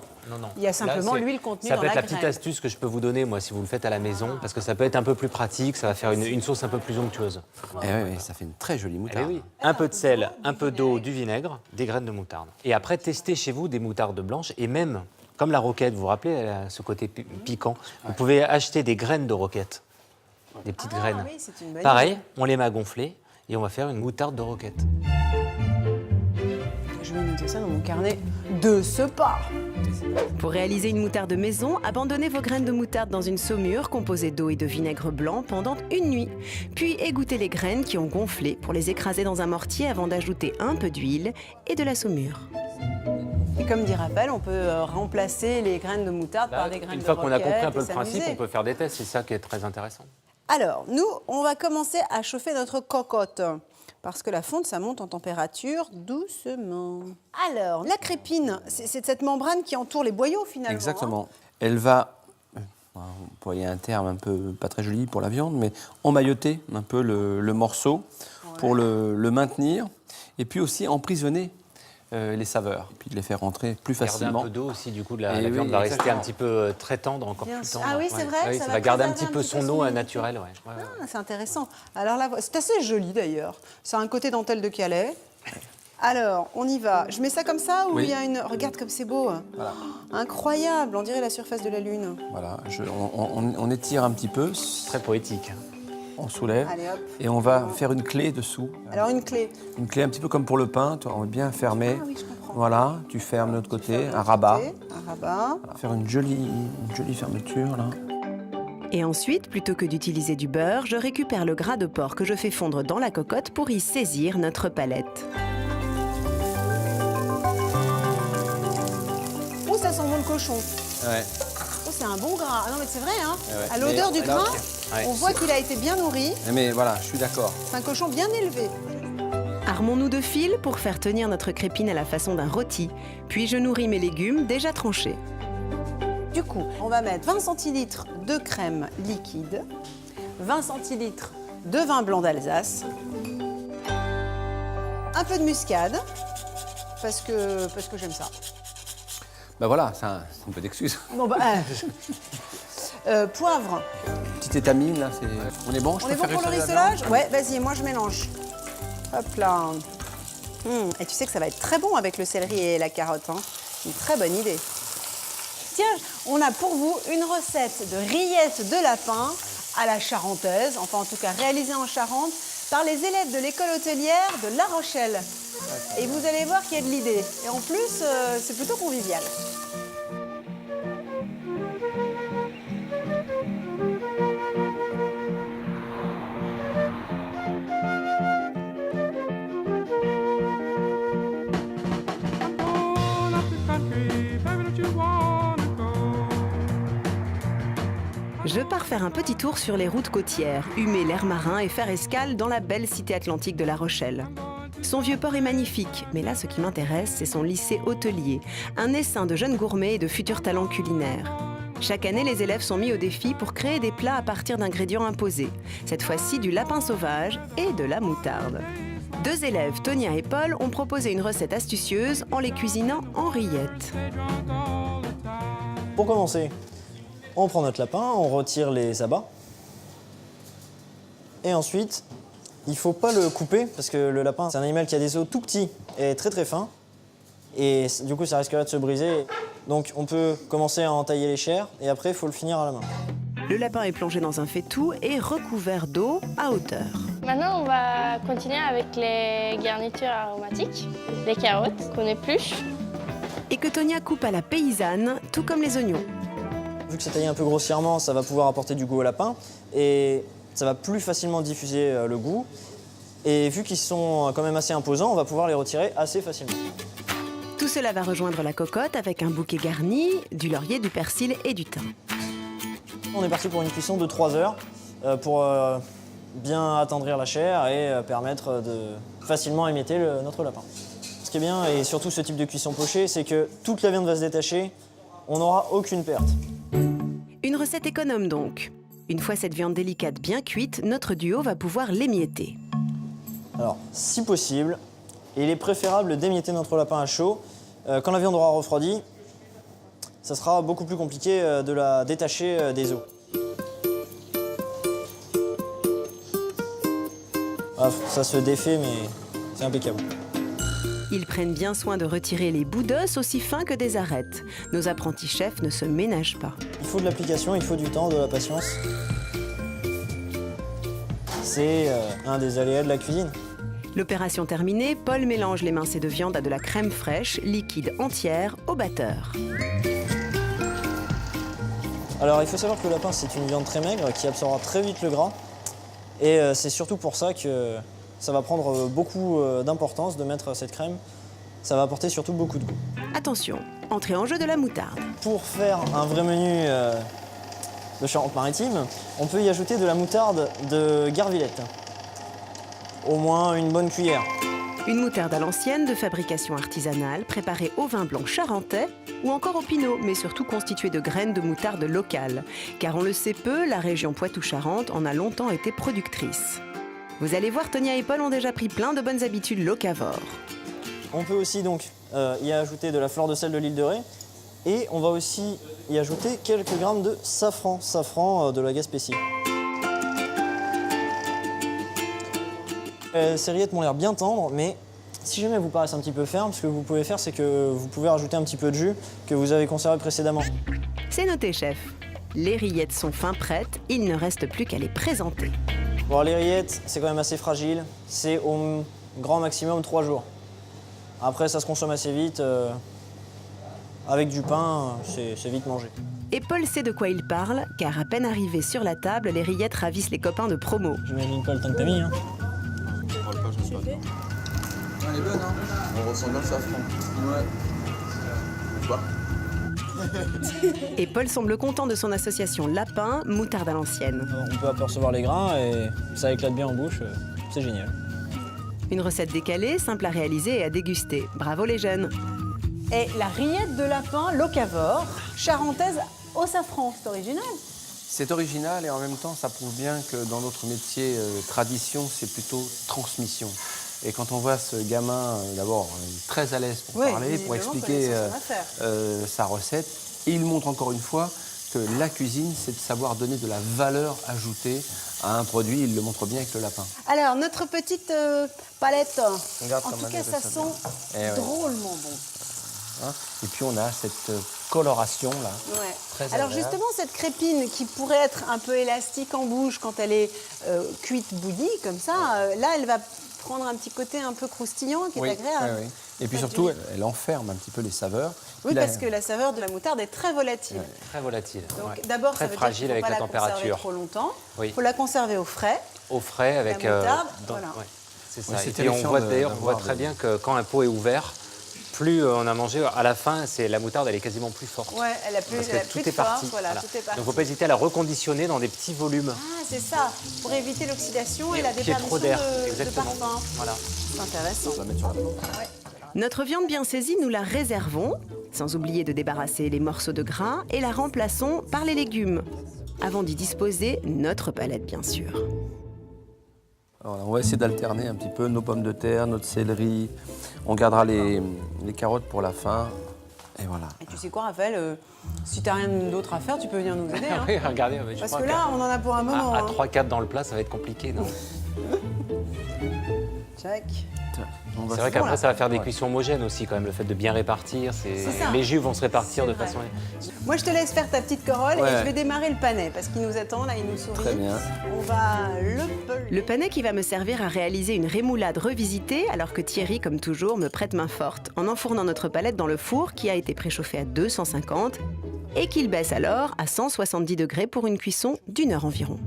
Speaker 3: Il y a simplement
Speaker 2: Là, c'est-
Speaker 3: l'huile contenue
Speaker 2: Ça
Speaker 3: dans
Speaker 2: peut être
Speaker 3: la
Speaker 2: la petite
Speaker 3: graine.
Speaker 2: astuce que je peux vous donner, moi, si vous le faites à la maison, parce que ça peut être un peu plus pratique, ça va faire une sauce un peu plus onctueuse.
Speaker 9: Et oui, ça fait une très jolie
Speaker 2: Eh
Speaker 9: moutarde.
Speaker 2: oui. Un peu de sel, un peu d'eau, du vinaigre, des graines de moutarde. Et après, testez chez vous des moutardes blanches et même, comme la roquette, vous vous rappelez, elle a ce côté piquant, vous pouvez acheter des graines de roquette, des petites graines.
Speaker 3: Oui, c'est une bonne
Speaker 2: Pareil,
Speaker 3: idée.
Speaker 2: on les met à gonfler et on va faire une moutarde de roquette.
Speaker 3: Je vais noter ça dans mon carnet de ce pas.
Speaker 1: Pour réaliser une moutarde maison, abandonnez vos graines de moutarde dans une saumure composée d'eau et de vinaigre blanc pendant une nuit. Puis égouttez les graines qui ont gonflé pour les écraser dans un mortier avant d'ajouter un peu d'huile et de la saumure.
Speaker 3: Et comme dit Raphaël, on peut remplacer les graines de moutarde par des graines
Speaker 2: Une
Speaker 3: de
Speaker 2: fois qu'on a compris un
Speaker 3: roquette
Speaker 2: peu
Speaker 3: et
Speaker 2: le principe,
Speaker 3: s'amuser.
Speaker 2: on peut faire des tests, c'est ça qui est très intéressant.
Speaker 3: Alors, nous, on va commencer à chauffer notre cocotte. Parce que la fonte, ça monte en température doucement. Alors, la crépine, c'est cette membrane qui entoure les boyaux finalement.
Speaker 9: Exactement. Elle va, vous voyez un terme un peu pas très joli pour la viande, mais emmailloter un peu le morceau pour le maintenir et puis aussi emprisonner les saveurs, et puis de les faire rentrer plus
Speaker 2: Garder
Speaker 9: facilement.
Speaker 2: un peu d'eau aussi, du coup, la
Speaker 9: Et
Speaker 2: viande
Speaker 9: oui,
Speaker 2: va rester
Speaker 9: exactement.
Speaker 2: un petit peu très tendre, encore
Speaker 3: Bien
Speaker 2: plus
Speaker 3: sûr.
Speaker 2: tendre.
Speaker 3: Ah oui, c'est vrai,
Speaker 2: Oui,
Speaker 3: ça
Speaker 2: ça
Speaker 3: va
Speaker 2: va garder un
Speaker 3: préserver
Speaker 2: petit peu son eau
Speaker 3: humidité.
Speaker 2: naturelle. Ouais.
Speaker 3: Ah, c'est intéressant. Alors là, c'est assez joli d'ailleurs. C'est un côté dentelle de Calais. Alors, on y va. Je mets ça comme ça ou
Speaker 9: Oui.
Speaker 3: il y a une... Regarde comme c'est beau.
Speaker 9: Voilà.
Speaker 3: Incroyable, on dirait la surface de la Lune.
Speaker 9: Voilà, on étire un petit peu,
Speaker 2: Très poétique.
Speaker 9: on soulève
Speaker 3: Allez hop.
Speaker 9: et on va faire une clé dessous.
Speaker 3: Alors une clé.
Speaker 9: Une clé un petit peu comme pour le pain, on va bien fermer.
Speaker 3: Ah oui, je comprends.
Speaker 9: Voilà, tu fermes de l'autre côté, un rabat.
Speaker 3: Un rabat.
Speaker 9: Voilà, faire une jolie fermeture là.
Speaker 1: Et ensuite, plutôt que d'utiliser du beurre, je récupère le gras de porc que je fais fondre dans la cocotte pour y saisir notre palette.
Speaker 3: Oh, ça sent bon le cochon.
Speaker 9: Ouais.
Speaker 3: Oh, c'est un bon gras. Ah non, mais c'est vrai, hein.
Speaker 9: ouais.
Speaker 3: À l'odeur
Speaker 9: Mais
Speaker 3: du
Speaker 9: alors,
Speaker 3: gras,
Speaker 2: Ouais.
Speaker 3: on voit qu'il a été bien nourri.
Speaker 9: Mais voilà, je suis d'accord.
Speaker 3: C'est un cochon bien élevé.
Speaker 1: Armons-nous de fil pour faire tenir notre crépine à la façon d'un rôti. Puis je nourris mes légumes déjà tranchés.
Speaker 3: Du coup, on va mettre 20 centilitres de crème liquide, 20 centilitres de vin blanc d'Alsace, un peu de muscade, parce que j'aime ça.
Speaker 9: Ben voilà, c'est un peu d'excuse.
Speaker 3: Non, bah, poivre.
Speaker 9: Petite étamine là, on est bon, je
Speaker 3: On
Speaker 9: peux
Speaker 3: est bon
Speaker 9: faire
Speaker 3: pour le
Speaker 9: réchauffer la
Speaker 3: rissolage? Ouais, vas-y, moi je mélange. Hop là. Et tu sais que ça va être très bon avec le céleri et la carotte. Hein. Une très bonne idée. Tiens, on a pour vous une recette de rillettes de lapin à la charentaise, enfin en tout cas réalisée en Charente, par les élèves de l'école hôtelière de La Rochelle. Et vous allez voir qu'il y a de l'idée. Et en plus, c'est plutôt convivial.
Speaker 1: Je pars faire un petit tour sur les routes côtières, humer l'air marin et faire escale dans la belle cité atlantique de La Rochelle. Son vieux port est magnifique, mais là ce qui m'intéresse, c'est son lycée hôtelier, un essaim de jeunes gourmets et de futurs talents culinaires. Chaque année, les élèves sont mis au défi pour créer des plats à partir d'ingrédients imposés, cette fois-ci du lapin sauvage et de la moutarde. 2 élèves, Tonia et Paul, ont proposé une recette astucieuse en les cuisinant en rillettes.
Speaker 12: Pour commencer, on prend notre lapin, on retire les abats. Et ensuite, il ne faut pas le couper parce que le lapin, c'est un animal qui a des os tout petits et très très fins. Et du coup, ça risquerait de se briser. Donc on peut commencer à entailler les chairs et après, il faut le finir à la main.
Speaker 1: Le lapin est plongé dans un faitout et recouvert d'eau à hauteur.
Speaker 13: Maintenant, on va continuer avec les garnitures aromatiques, les carottes qu'on épluche.
Speaker 1: Et que Tonia coupe à la paysanne, tout comme les oignons.
Speaker 12: Vu que c'est taillé un peu grossièrement, ça va pouvoir apporter du goût au lapin et ça va plus facilement diffuser le goût. Et vu qu'ils sont quand même assez imposants, on va pouvoir les retirer assez facilement.
Speaker 1: Tout cela va rejoindre la cocotte avec un bouquet garni, du laurier, du persil et du thym.
Speaker 12: On est parti pour une cuisson de 3 heures pour bien attendrir la chair et permettre de facilement émietter notre lapin. Ce qui est bien, et surtout ce type de cuisson pochée, c'est que toute la viande va se détacher, on n'aura aucune perte.
Speaker 1: Une recette économe donc. Une fois cette viande délicate bien cuite, notre duo va pouvoir l'émietter.
Speaker 12: Alors, si possible, il est préférable d'émietter notre lapin à chaud. Quand la viande aura refroidi, ça sera beaucoup plus compliqué de la détacher des os. Ah, ça se défait, mais c'est impeccable.
Speaker 1: Ils prennent bien soin de retirer les bouts d'os aussi fins que des arêtes. Nos apprentis chefs ne se ménagent pas.
Speaker 12: Il faut de l'application, il faut du temps, de la patience. C'est un des aléas de la cuisine.
Speaker 1: L'opération terminée, Paul mélange les mincées de viande à de la crème fraîche, liquide entière, au batteur.
Speaker 12: Alors il faut savoir que le lapin, c'est une viande très maigre qui absorbera très vite le gras. Et c'est surtout pour ça que ça va prendre beaucoup d'importance de mettre cette crème. Ça va apporter surtout beaucoup de goût.
Speaker 1: Attention, entrée en jeu de la moutarde.
Speaker 12: Pour faire un vrai menu de Charente-Maritime, on peut y ajouter de la moutarde de Garvillette. Au moins une bonne cuillère.
Speaker 1: Une moutarde à l'ancienne de fabrication artisanale, préparée au vin blanc charentais ou encore au pinot, mais surtout constituée de graines de moutarde locales. Car on le sait peu, la région Poitou-Charentes en a longtemps été productrice. Vous allez voir, Tonia et Paul ont déjà pris plein de bonnes habitudes locavores.
Speaker 12: On peut aussi donc y ajouter de la fleur de sel de l'île de Ré et on va aussi y ajouter quelques grammes de safran de la Gaspésie. Ces rillettes m'ont l'air bien tendres, mais si jamais vous paraissent un petit peu fermes, ce que vous pouvez faire, c'est que vous pouvez rajouter un petit peu de jus que vous avez conservé précédemment.
Speaker 1: C'est noté, chef. Les rillettes sont fin prêtes, il ne reste plus qu'à les présenter.
Speaker 12: Bon, les rillettes, c'est quand même assez fragile. C'est au grand maximum 3 jours. Après, ça se consomme assez vite. Avec du pain, c'est vite mangé.
Speaker 1: Et Paul sait de quoi il parle, car à peine arrivé sur la table, les rillettes ravissent les copains de promo.
Speaker 12: J'imagine pas le temps que t'as mis, hein.
Speaker 14: Elle est bonne, hein. On ressent bien le safran. Ouais. Bah.
Speaker 1: Et Paul semble content de son association lapin, moutarde à l'ancienne.
Speaker 12: On peut apercevoir les grains et ça éclate bien en bouche. C'est génial.
Speaker 1: Une recette décalée, simple à réaliser et à déguster. Bravo les jeunes.
Speaker 3: Et la rillette de lapin locavore, charentaise au safran, c'est original.
Speaker 9: C'est original et en même temps, ça prouve bien que dans notre métier, tradition, c'est plutôt transmission. Et quand on voit ce gamin, d'abord, très à l'aise pour parler, pour expliquer sa recette, et il montre encore une fois que la cuisine, c'est de savoir donner de la valeur ajoutée à un produit. Il le montre bien avec le lapin.
Speaker 3: Alors, notre petite palette,
Speaker 9: Regarde
Speaker 3: en
Speaker 9: comme
Speaker 3: tout
Speaker 9: elle
Speaker 3: cas,
Speaker 9: est
Speaker 3: ça
Speaker 9: ça
Speaker 3: sent
Speaker 9: bien.
Speaker 3: drôlement bon.
Speaker 9: Hein, et puis on a cette coloration là.
Speaker 3: Ouais.
Speaker 9: Très
Speaker 3: Alors
Speaker 9: agréable.
Speaker 3: justement, cette crépine qui pourrait être un peu élastique en bouche quand elle est cuite bouillie comme ça, là, elle va prendre un petit côté un peu croustillant qui est agréable.
Speaker 9: Oui, oui. Et puis surtout, elle enferme un petit peu les saveurs.
Speaker 3: Oui,
Speaker 9: Puis là,
Speaker 3: parce que la saveur de la moutarde est très volatile.
Speaker 2: Très volatile.
Speaker 3: Donc
Speaker 2: ouais.
Speaker 3: d'abord,
Speaker 2: Très
Speaker 3: ça veut
Speaker 2: fragile
Speaker 3: dire qu'il
Speaker 2: avec
Speaker 3: ne faut
Speaker 2: la
Speaker 3: pas la conserver
Speaker 2: température.
Speaker 3: trop longtemps.
Speaker 2: Oui.
Speaker 3: Il faut la conserver au frais.
Speaker 2: Au frais avec.
Speaker 3: La moutarde,
Speaker 2: voilà.
Speaker 3: voilà.
Speaker 2: Ouais, c'est ça.
Speaker 9: Ouais, c'est
Speaker 2: et puis on
Speaker 9: terrifiant
Speaker 2: voit
Speaker 9: de-
Speaker 2: d'ailleurs, on voit
Speaker 9: d'avoir
Speaker 2: très
Speaker 9: des-
Speaker 2: bien que quand un pot est ouvert, plus on a mangé, à la fin, c'est la moutarde, elle est quasiment plus forte.
Speaker 3: Ouais, elle a plus,
Speaker 2: Parce
Speaker 3: elle a
Speaker 2: que
Speaker 3: plus
Speaker 2: tout
Speaker 3: de
Speaker 2: est parti.
Speaker 3: force, voilà, tout est parti.
Speaker 2: Donc, il ne faut pas hésiter à la reconditionner dans des petits volumes.
Speaker 3: Ah, c'est ça, pour éviter l'oxydation et la
Speaker 2: Qu'il y ait trop
Speaker 3: déperdition
Speaker 2: d'air.
Speaker 3: de
Speaker 2: Exactement.
Speaker 3: parfum.
Speaker 2: Voilà.
Speaker 3: C'est intéressant.
Speaker 9: on va mettre sur la planche.
Speaker 1: Notre viande bien saisie, nous la réservons, sans oublier de débarrasser les morceaux de gras, et la remplaçons par les légumes, avant d'y disposer notre palette, bien sûr.
Speaker 9: Alors, on va essayer d'alterner un petit peu nos pommes de terre, notre céleri. On gardera les carottes pour la fin. Et voilà.
Speaker 3: Et tu sais quoi, Raphaël, si tu n'as rien d'autre à faire, tu peux venir nous aider. Hein.
Speaker 2: Oui, regardez, je
Speaker 3: Parce
Speaker 2: crois
Speaker 3: que là, on en a pour un moment.
Speaker 2: à
Speaker 3: hein.
Speaker 2: 3-4 dans le plat, ça va être compliqué, non?
Speaker 3: Check.
Speaker 2: C'est vrai qu'après, ça va faire des
Speaker 9: Ouais.
Speaker 2: cuissons homogènes aussi, quand même, le fait de bien répartir.
Speaker 3: C'est ça.
Speaker 2: Les jus vont se répartir
Speaker 3: C'est
Speaker 2: de
Speaker 3: vrai.
Speaker 2: façon.
Speaker 3: Moi, je te laisse faire ta petite corolle
Speaker 9: Ouais.
Speaker 3: et je vais démarrer le panais parce qu'il nous attend, là, il nous sourit.
Speaker 9: Très bien.
Speaker 3: On va le peler.
Speaker 1: Le panais qui va me servir à réaliser une rémoulade revisitée, alors que Thierry, comme toujours, me prête main forte, en enfournant notre palette dans le four qui a été préchauffé à 250 et qu'il baisse alors à 170 degrés pour une cuisson d'1 heure environ.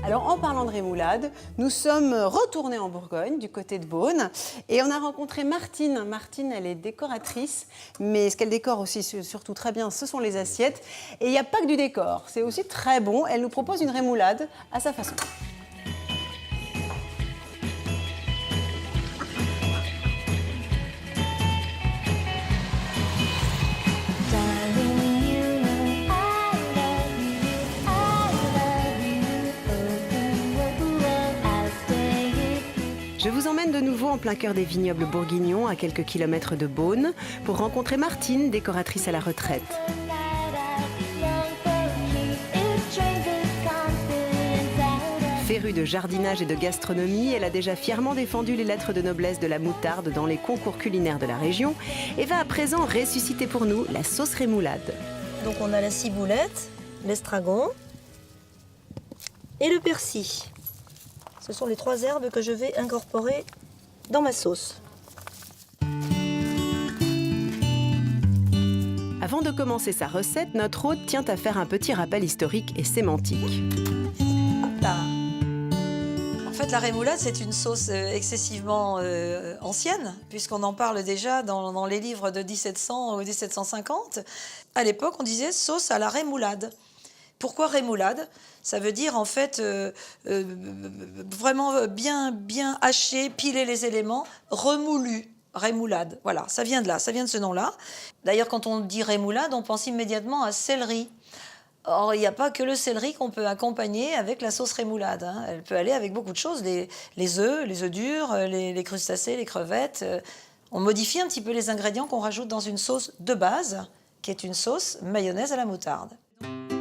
Speaker 3: Alors, en parlant de rémoulade, nous sommes retournés en Bourgogne, du côté de Beaune, et on a rencontré Martine. Martine, elle est décoratrice, mais ce qu'elle décore aussi surtout très bien, ce sont les assiettes. Et il n'y a pas que du décor, c'est aussi très bon. Elle nous propose une rémoulade à sa façon.
Speaker 1: Je vous emmène de nouveau en plein cœur des vignobles bourguignons, à quelques kilomètres de Beaune, pour rencontrer Martine, décoratrice à la retraite. Férue de jardinage et de gastronomie, elle a déjà fièrement défendu les lettres de noblesse de la moutarde dans les concours culinaires de la région et va à présent ressusciter pour nous la sauce rémoulade.
Speaker 6: Donc on a la ciboulette, l'estragon et le persil. Ce sont les 3 herbes que je vais incorporer dans ma sauce.
Speaker 1: Avant de commencer sa recette, notre hôte tient à faire un petit rappel historique et sémantique.
Speaker 6: Là. En fait, la rémoulade, c'est une sauce excessivement ancienne, puisqu'on en parle déjà dans les livres de 1700 ou 1750. À l'époque, on disait sauce à la rémoulade. Pourquoi rémoulade? Ça veut dire en fait vraiment bien hacher, piler les éléments, remoulu, rémoulade. Voilà, ça vient de là, ça vient de ce nom-là. D'ailleurs, quand on dit rémoulade, on pense immédiatement à céleri. Or, il n'y a pas que le céleri qu'on peut accompagner avec la sauce rémoulade. Hein. Elle peut aller avec beaucoup de choses, les œufs durs, les crustacés, les crevettes. On modifie un petit peu les ingrédients qu'on rajoute dans une sauce de base, qui est une sauce mayonnaise à la moutarde.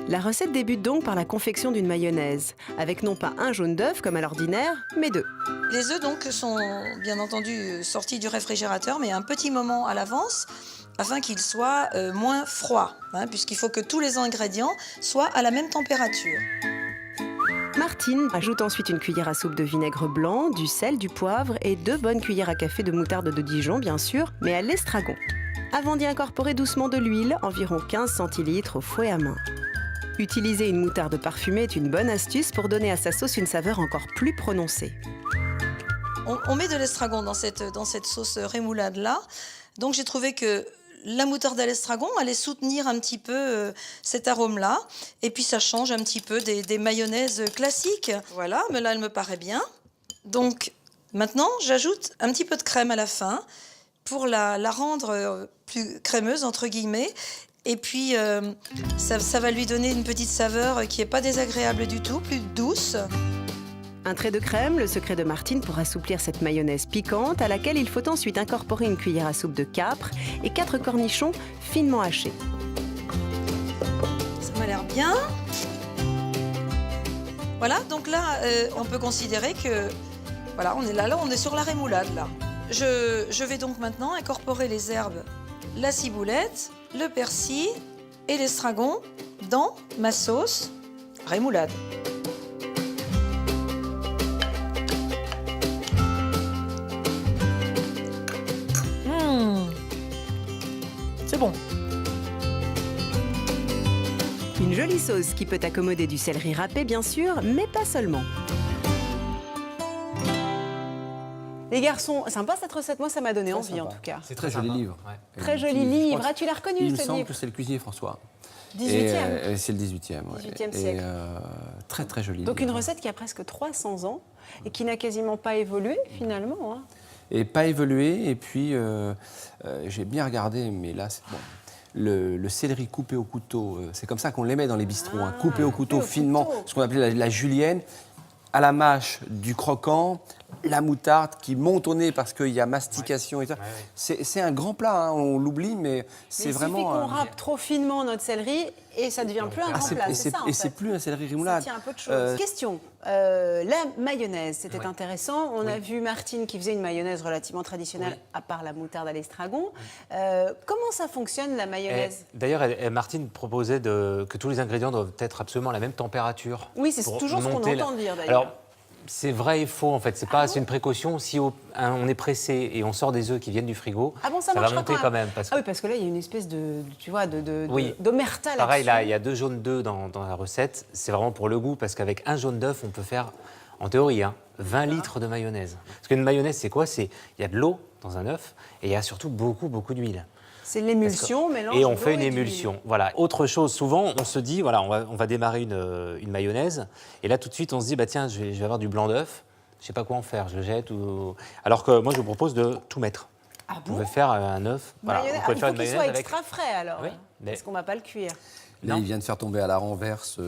Speaker 1: La recette débute donc par la confection d'une mayonnaise, avec non pas un jaune d'œuf comme à l'ordinaire, mais 2.
Speaker 6: Les œufs donc sont bien entendu sortis du réfrigérateur, mais un petit moment à l'avance, afin qu'ils soient moins froids, hein, puisqu'il faut que tous les ingrédients soient à la même température.
Speaker 1: Martine ajoute ensuite une cuillère à soupe de vinaigre blanc, du sel, du poivre et 2 bonnes cuillères à café de moutarde de Dijon, bien sûr, mais à l'estragon. Avant d'y incorporer doucement de l'huile, environ 15 centilitres au fouet à main. Utiliser une moutarde parfumée est une bonne astuce pour donner à sa sauce une saveur encore plus prononcée.
Speaker 6: On met de l'estragon dans cette sauce rémoulade-là. Donc j'ai trouvé que la moutarde à l'estragon allait soutenir un petit peu cet arôme-là. Et puis ça change un petit peu des mayonnaises classiques. Voilà, mais là elle me paraît bien. Donc maintenant j'ajoute un petit peu de crème à la fin pour la rendre plus crémeuse, entre guillemets. Et puis, ça va lui donner une petite saveur qui n'est pas désagréable du tout, plus douce.
Speaker 1: Un trait de crème, le secret de Martine pour assouplir cette mayonnaise piquante à laquelle il faut ensuite incorporer une cuillère à soupe de capre et 4 cornichons finement hachés.
Speaker 6: Ça m'a l'air bien. Voilà, donc là, on peut considérer que voilà, on est là, on est sur la rémoulade là. Je vais donc maintenant incorporer les herbes, la ciboulette, le persil et l'estragon dans ma sauce rémoulade. C'est bon.
Speaker 1: Une jolie sauce qui peut accommoder du céleri râpé, bien sûr, mais pas seulement.
Speaker 3: Les garçons, sympa cette recette, moi ça m'a donné envie en tout cas.
Speaker 9: C'est très joli livre.
Speaker 3: Très joli livre. Ah, tu l'as reconnu
Speaker 9: Il me
Speaker 3: ce
Speaker 9: semble
Speaker 3: livre?
Speaker 9: que c'est le cuisinier François.
Speaker 3: 18e.
Speaker 9: C'est le 18e.
Speaker 3: 18e siècle.
Speaker 9: Très très joli.
Speaker 3: Donc une
Speaker 9: livre.
Speaker 3: recette qui a presque 300 ans et qui n'a quasiment pas évolué finalement. Hein.
Speaker 9: Et pas évolué. Et puis j'ai bien regardé, mais là c'est bon. Le céleri coupé au couteau, c'est comme ça qu'on l'aimait dans les bistrots, hein, coupé au couteau finement, ce qu'on appelait la julienne, à la mâche du croquant, la moutarde qui monte au nez parce qu'il y a mastication et ça. C'est un grand plat, hein, on l'oublie, mais c'est vraiment...
Speaker 3: Il suffit qu'on râpe trop finement notre céleri et ça ne devient plus un grand plat, c'est ça en fait.
Speaker 9: Et c'est plus un céleri rémoulade.
Speaker 3: Ça tient un peu de choses. Question, la mayonnaise, c'était intéressant. On a vu Martine qui faisait une mayonnaise relativement traditionnelle, à part la moutarde à l'estragon. Comment ça fonctionne la mayonnaise?
Speaker 2: D'ailleurs, Martine proposait que tous les ingrédients doivent être absolument à la même température.
Speaker 3: Oui, c'est toujours ce qu'on entend dire d'ailleurs.
Speaker 2: Alors, c'est vrai et faux en fait, c'est une précaution. Si on est pressé et on sort des œufs qui viennent du frigo, ça va monter quand même.
Speaker 3: Ah oui, parce que là il y a une espèce de, tu vois,
Speaker 2: oui.
Speaker 3: d'omerta là-dessus.
Speaker 2: Pareil, là il y a 2 jaunes d'œufs dans la recette, c'est vraiment pour le goût parce qu'avec un jaune d'œuf on peut faire, en théorie, 20 litres de mayonnaise. Parce qu'une mayonnaise c'est quoi? Il y a de l'eau dans un œuf et il y a surtout beaucoup d'huile.
Speaker 3: C'est l'émulsion, mélange.
Speaker 2: Et on fait une émulsion. Voilà. Autre chose, souvent, on se dit, voilà, on va démarrer une mayonnaise. Et là, tout de suite, on se dit, bah, tiens, je vais avoir du blanc d'œuf. Je ne sais pas quoi en faire, je le jette. Alors que moi, je vous propose de tout mettre.
Speaker 3: Ah bon?
Speaker 2: Vous pouvez faire un œuf. Voilà.
Speaker 3: Il faut qu'il soit extra frais alors.
Speaker 2: Oui,
Speaker 3: parce qu'on ne va pas le cuire.
Speaker 9: Là, il vient de faire tomber à la renverse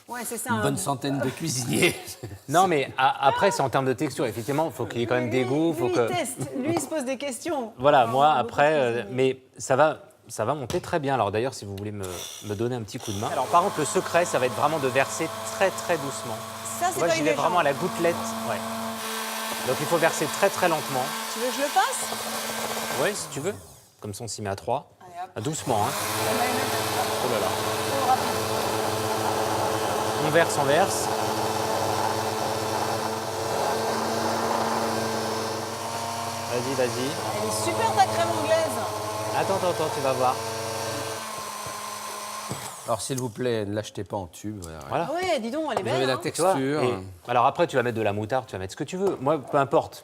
Speaker 3: Ouais, c'est ça,
Speaker 9: une bonne centaine de cuisiniers.
Speaker 2: Non, mais après, c'est en termes de texture. Effectivement, il faut qu'il y ait quand même des goûts.
Speaker 3: Lui, il teste. Lui, il se pose des questions.
Speaker 2: Voilà, moi, après, mais ça va monter très bien. Alors d'ailleurs, si vous voulez me donner un petit coup de main. Alors par contre, le secret, ça va être vraiment de verser très très doucement.
Speaker 3: Ça, c'est
Speaker 2: moi,
Speaker 3: pas
Speaker 2: j'y
Speaker 3: une
Speaker 2: vais
Speaker 3: légende.
Speaker 2: vraiment à la gouttelette. Ouais. Donc il faut verser très très lentement.
Speaker 3: Tu veux que je le fasse?
Speaker 2: Oui, si tu veux. Comme ça, on s'y met à 3. Doucement, hein. Oh là là. On verse. Vas-y.
Speaker 3: Elle est super ta crème anglaise.
Speaker 2: Attends, tu vas voir.
Speaker 9: Alors, s'il vous plaît, ne l'achetez pas en tube.
Speaker 2: Voilà.
Speaker 3: Ah ouais, dis donc, elle est
Speaker 9: Vous
Speaker 3: belle.
Speaker 9: avez la
Speaker 3: hein.
Speaker 9: texture.
Speaker 2: Et alors après, tu vas mettre de la moutarde, tu vas mettre ce que tu veux. Moi, peu importe.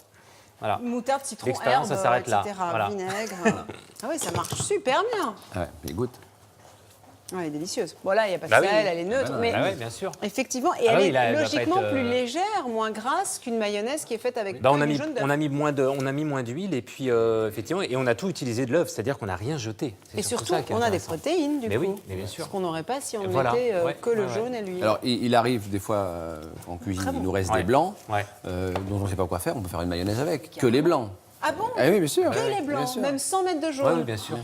Speaker 2: Voilà.
Speaker 3: Moutarde, citron,
Speaker 2: L'expérience,
Speaker 3: herbe,
Speaker 2: ça s'arrête là.
Speaker 3: etc.
Speaker 2: Voilà.
Speaker 3: Vinaigre. Ah oui, ça marche super bien.
Speaker 9: Ouais, mais goûte.
Speaker 3: Ouais, elle est délicieuse. Bon, là, il n'y a pas de
Speaker 2: Bah oui.
Speaker 3: sel, elle est neutre. mais
Speaker 2: oui, bien sûr.
Speaker 3: effectivement, et
Speaker 2: Ah
Speaker 3: elle
Speaker 2: oui,
Speaker 3: est
Speaker 2: là, elle va pas
Speaker 3: logiquement
Speaker 2: être,
Speaker 3: plus légère, moins grasse qu'une mayonnaise qui est faite avec
Speaker 2: Bah, on a
Speaker 3: du
Speaker 2: mis
Speaker 3: jaune d'œuf.
Speaker 2: on a mis moins d'huile et puis effectivement et on a tout utilisé de l'œuf, c'est-à-dire qu'on n'a rien jeté. C'est
Speaker 3: Et surtout,
Speaker 2: ça qui est
Speaker 3: on a des
Speaker 2: intéressant.
Speaker 3: protéines, du
Speaker 2: Mais
Speaker 3: coup.
Speaker 2: oui, mais bien sûr.
Speaker 3: Ce qu'on n'aurait pas si on
Speaker 2: Voilà.
Speaker 3: mettait
Speaker 2: Ouais,
Speaker 3: que le
Speaker 2: ouais,
Speaker 3: jaune et l'huile.
Speaker 9: Alors, il arrive des fois en cuisine,
Speaker 3: Très bon.
Speaker 9: il nous reste
Speaker 2: Ouais.
Speaker 9: des blancs
Speaker 2: Ouais.
Speaker 9: dont on ne sait pas quoi faire. On peut faire une mayonnaise avec. Que les blancs.
Speaker 3: Ah bon?
Speaker 9: Ah oui, bien sûr.
Speaker 3: Que les
Speaker 9: Bien
Speaker 3: blancs,
Speaker 9: sûr.
Speaker 3: même sans mettre de jaune.
Speaker 2: Ouais, oui, bien sûr.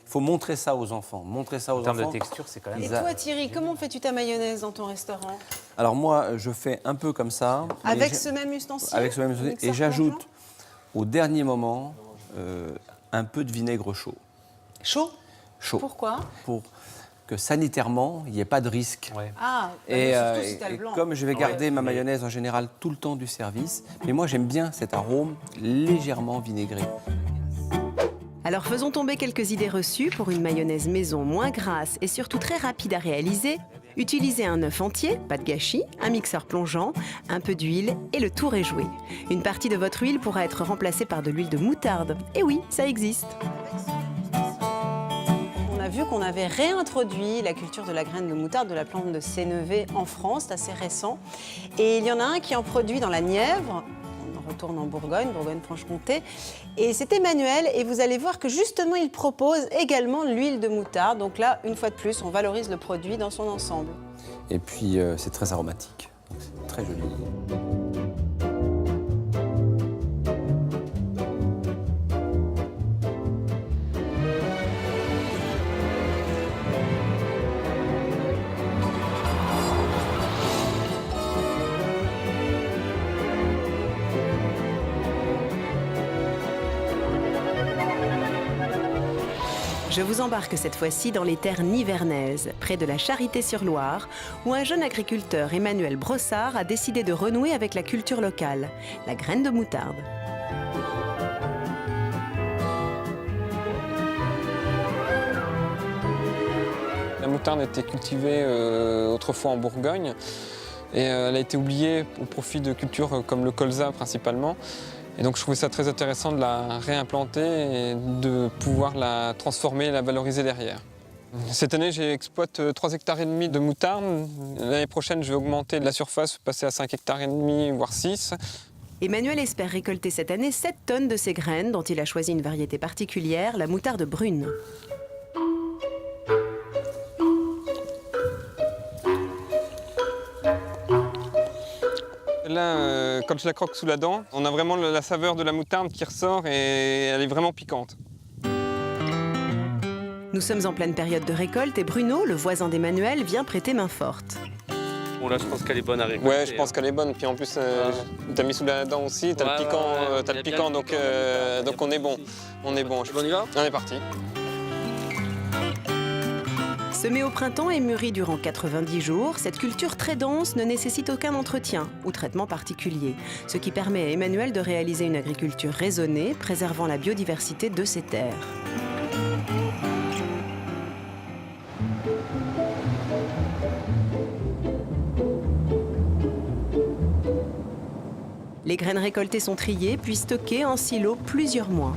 Speaker 9: Il faut montrer ça aux enfants. Montrer ça aux
Speaker 2: En termes de
Speaker 9: enfants.
Speaker 2: texture, c'est quand même.
Speaker 3: Et toi, Thierry, comment fais-tu ta mayonnaise dans ton restaurant?
Speaker 9: Alors moi, je fais un peu comme ça. mais
Speaker 3: Avec
Speaker 9: j'ai-
Speaker 3: ce même ustensile?
Speaker 9: Avec ce même ustensile.
Speaker 3: Mixeur
Speaker 9: Et j'ajoute
Speaker 3: plongeant
Speaker 9: au dernier moment un peu de vinaigre chaud.
Speaker 3: Chaud?
Speaker 9: Chaud.
Speaker 3: Pourquoi?
Speaker 9: Pour que sanitairement, il n'y ait pas de risque.
Speaker 2: Ouais.
Speaker 3: Ah,
Speaker 9: Et,
Speaker 3: surtout si t'as le
Speaker 9: et
Speaker 3: blanc.
Speaker 9: comme je vais garder ma mayonnaise en général tout le temps du service, mais moi j'aime bien cet arôme légèrement vinaigré.
Speaker 1: Alors faisons tomber quelques idées reçues pour une mayonnaise maison moins grasse et surtout très rapide à réaliser. Utilisez un œuf entier, pas de gâchis, un mixeur plongeant, un peu d'huile et le tour est joué. Une partie de votre huile pourra être remplacée par de l'huile de moutarde. Et oui, ça existe.
Speaker 3: On a vu qu'on avait réintroduit la culture de la graine de moutarde de la plante de Sénévé en France, c'est assez récent. Et il y en a un qui en produit dans la Nièvre. On retourne en Bourgogne, Bourgogne-Franche-Comté. Et c'est Emmanuel, et vous allez voir que justement, il propose également l'huile de moutarde. Donc là, une fois de plus, on valorise le produit dans son ensemble.
Speaker 9: Et puis c'est très aromatique. Donc, c'est très joli.
Speaker 1: Je vous embarque cette fois-ci dans les terres nivernaises, près de la Charité-sur-Loire, où un jeune agriculteur, Emmanuel Brossard, a décidé de renouer avec la culture locale, la graine de moutarde.
Speaker 5: La moutarde était cultivée autrefois en Bourgogne et elle a été oubliée au profit de cultures comme le colza principalement. Et donc je trouvais ça très intéressant de la réimplanter et de pouvoir la transformer et la valoriser derrière. Cette année, j'exploite 3,5 hectares de moutarde. L'année prochaine, je vais augmenter la surface, passer à 5,5 hectares, voire 6.
Speaker 1: Emmanuel espère récolter cette année 7 tonnes de ses graines, dont il a choisi une variété particulière, la moutarde brune.
Speaker 5: Là, quand je la croque sous la dent, on a vraiment la saveur de la moutarde qui ressort et elle est vraiment piquante.
Speaker 1: Nous sommes en pleine période de récolte et Bruno, le voisin d'Emmanuel, vient prêter main forte.
Speaker 4: Bon là, je pense qu'elle est bonne à récolter.
Speaker 5: Ouais, je pense qu'elle est bonne. Puis en plus, t'as mis sous la dent aussi, t'as le piquant, donc on est bon. On est bon.
Speaker 4: On y va ?
Speaker 5: On est parti.
Speaker 1: Semée au printemps et mûrie durant 90 jours, cette culture très dense ne nécessite aucun entretien ou traitement particulier, ce qui permet à Emmanuel de réaliser une agriculture raisonnée, préservant la biodiversité de ses terres. Les graines récoltées sont triées puis stockées en silo plusieurs mois.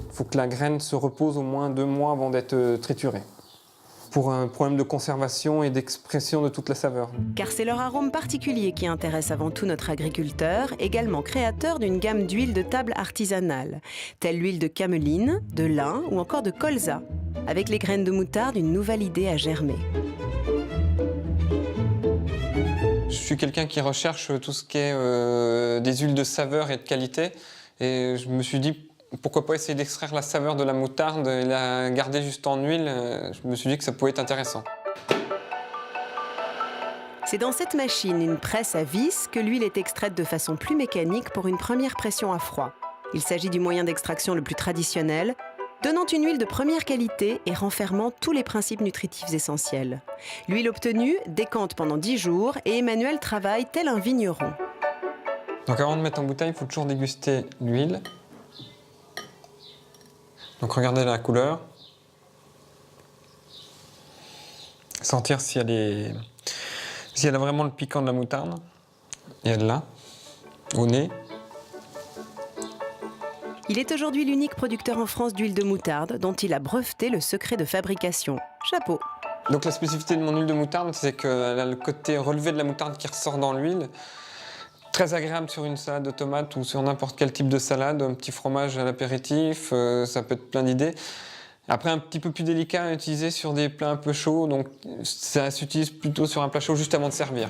Speaker 5: Il faut que la graine se repose au moins 2 mois avant d'être triturée, pour un problème de conservation et d'expression de toute la saveur.
Speaker 1: Car c'est leur arôme particulier qui intéresse avant tout notre agriculteur, également créateur d'une gamme d'huiles de table artisanales, telle l'huile de cameline, de lin ou encore de colza. Avec les graines de moutarde, une nouvelle idée a germé.
Speaker 5: Je suis quelqu'un qui recherche tout ce qui est des huiles de saveur et de qualité, et je me suis dit, pourquoi pas essayer d'extraire la saveur de la moutarde et la garder juste en huile. Je me suis dit que ça pouvait être intéressant.
Speaker 1: C'est dans cette machine, une presse à vis, que l'huile est extraite de façon plus mécanique pour une première pression à froid. Il s'agit du moyen d'extraction le plus traditionnel, donnant une huile de première qualité et renfermant tous les principes nutritifs essentiels. L'huile obtenue décante pendant 10 jours et Emmanuel travaille tel un vigneron.
Speaker 5: Donc avant de mettre en bouteille, il faut toujours déguster l'huile. Donc regardez la couleur. Sentir si elle a vraiment le piquant de la moutarde. Et elle l'a, au nez.
Speaker 1: Il est aujourd'hui l'unique producteur en France d'huile de moutarde dont il a breveté le secret de fabrication. Chapeau!
Speaker 5: Donc la spécificité de mon huile de moutarde, c'est qu'elle a le côté relevé de la moutarde qui ressort dans l'huile. Très agréable sur une salade de tomates ou sur n'importe quel type de salade, un petit fromage à l'apéritif, ça peut être plein d'idées. Après, un petit peu plus délicat à utiliser sur des plats un peu chauds, donc ça s'utilise plutôt sur un plat chaud juste avant de servir.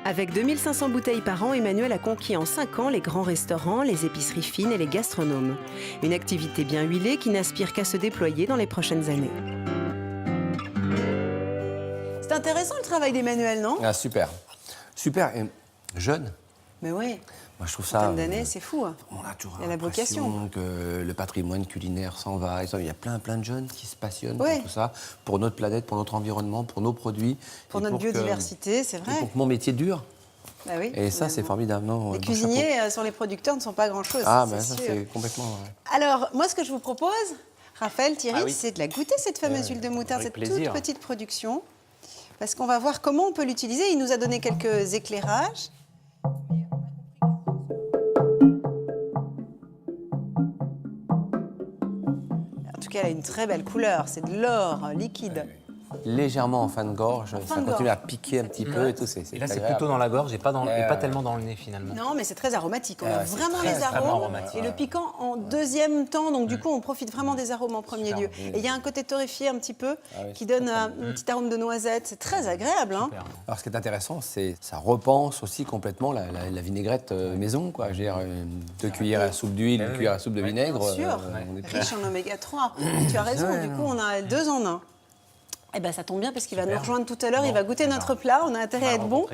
Speaker 1: Avec 2500 bouteilles par an, Emmanuel a conquis en 5 ans les grands restaurants, les épiceries fines et les gastronomes. Une activité bien huilée qui n'aspire qu'à se déployer dans les prochaines années.
Speaker 3: C'est intéressant le travail d'Emmanuel, non?
Speaker 9: Ah, super. Super. Et jeune.
Speaker 3: Mais oui.
Speaker 9: Moi, je trouve ça.
Speaker 3: Centaine d'années, c'est fou. Hein.
Speaker 9: On a toujours
Speaker 3: Il y a la vocation.
Speaker 9: l'impression que le patrimoine culinaire s'en va. Il y a plein de jeunes qui se passionnent
Speaker 3: Ouais.
Speaker 9: pour tout ça, pour notre planète, pour notre environnement, pour nos produits.
Speaker 3: Pour
Speaker 9: et
Speaker 3: notre
Speaker 9: que-
Speaker 3: biodiversité, c'est vrai.
Speaker 9: et pour que mon métier dure.
Speaker 3: Bah oui,
Speaker 9: Et ça, c'est
Speaker 3: finalement.
Speaker 9: formidable. Non,
Speaker 3: Les
Speaker 9: bon
Speaker 3: cuisiniers
Speaker 9: chapeau.
Speaker 3: sur les producteurs ne sont pas grand-chose.
Speaker 9: Ah,
Speaker 3: c'est
Speaker 9: ben ça,
Speaker 3: sûr.
Speaker 9: c'est complètement vrai.
Speaker 3: Alors, moi, ce que je vous propose, Raphaël, Thierry,
Speaker 2: Ah oui.
Speaker 3: c'est de la goûter, cette fameuse huile de moutarde,
Speaker 2: avec
Speaker 3: cette
Speaker 2: plaisir.
Speaker 3: toute petite production. Parce qu'on va voir comment on peut l'utiliser. Il nous a donné quelques éclairages. En tout cas, elle a une très belle couleur. C'est de l'or liquide.
Speaker 9: légèrement en fin de gorge.
Speaker 3: fin
Speaker 9: Ça
Speaker 3: de
Speaker 9: continue
Speaker 3: gorge.
Speaker 9: à piquer un petit peu et tout. C'est
Speaker 2: Et là, c'est
Speaker 9: agréable.
Speaker 2: plutôt dans la gorge et pas, et pas tellement dans le nez finalement.
Speaker 3: Non, mais c'est très aromatique. On a
Speaker 9: c'est
Speaker 3: vraiment
Speaker 9: très,
Speaker 3: les
Speaker 2: extrêmement
Speaker 3: arômes
Speaker 2: aromatique.
Speaker 3: et le piquant en deuxième temps. Donc, du coup, on profite vraiment des arômes en premier
Speaker 9: Super,
Speaker 3: lieu.
Speaker 9: oui.
Speaker 3: Et il y a un côté torréfié un petit peu
Speaker 9: Ah oui,
Speaker 3: qui donne un petit arôme de noisette. C'est très agréable. Hein.
Speaker 9: Alors, ce qui est intéressant, c'est ça repense aussi complètement la vinaigrette maison, quoi. Je veux dire, 2 cuillères à soupe d'huile, 1 cuillère à soupe de vinaigre.
Speaker 3: Bien sûr,
Speaker 9: on est plus-
Speaker 3: riche en oméga 3. Et tu as raison, du coup, on a 2 en 1. Eh ben, ça tombe bien parce qu'il va nous rejoindre tout à l'heure, il va goûter notre plat, on a intérêt à être bon.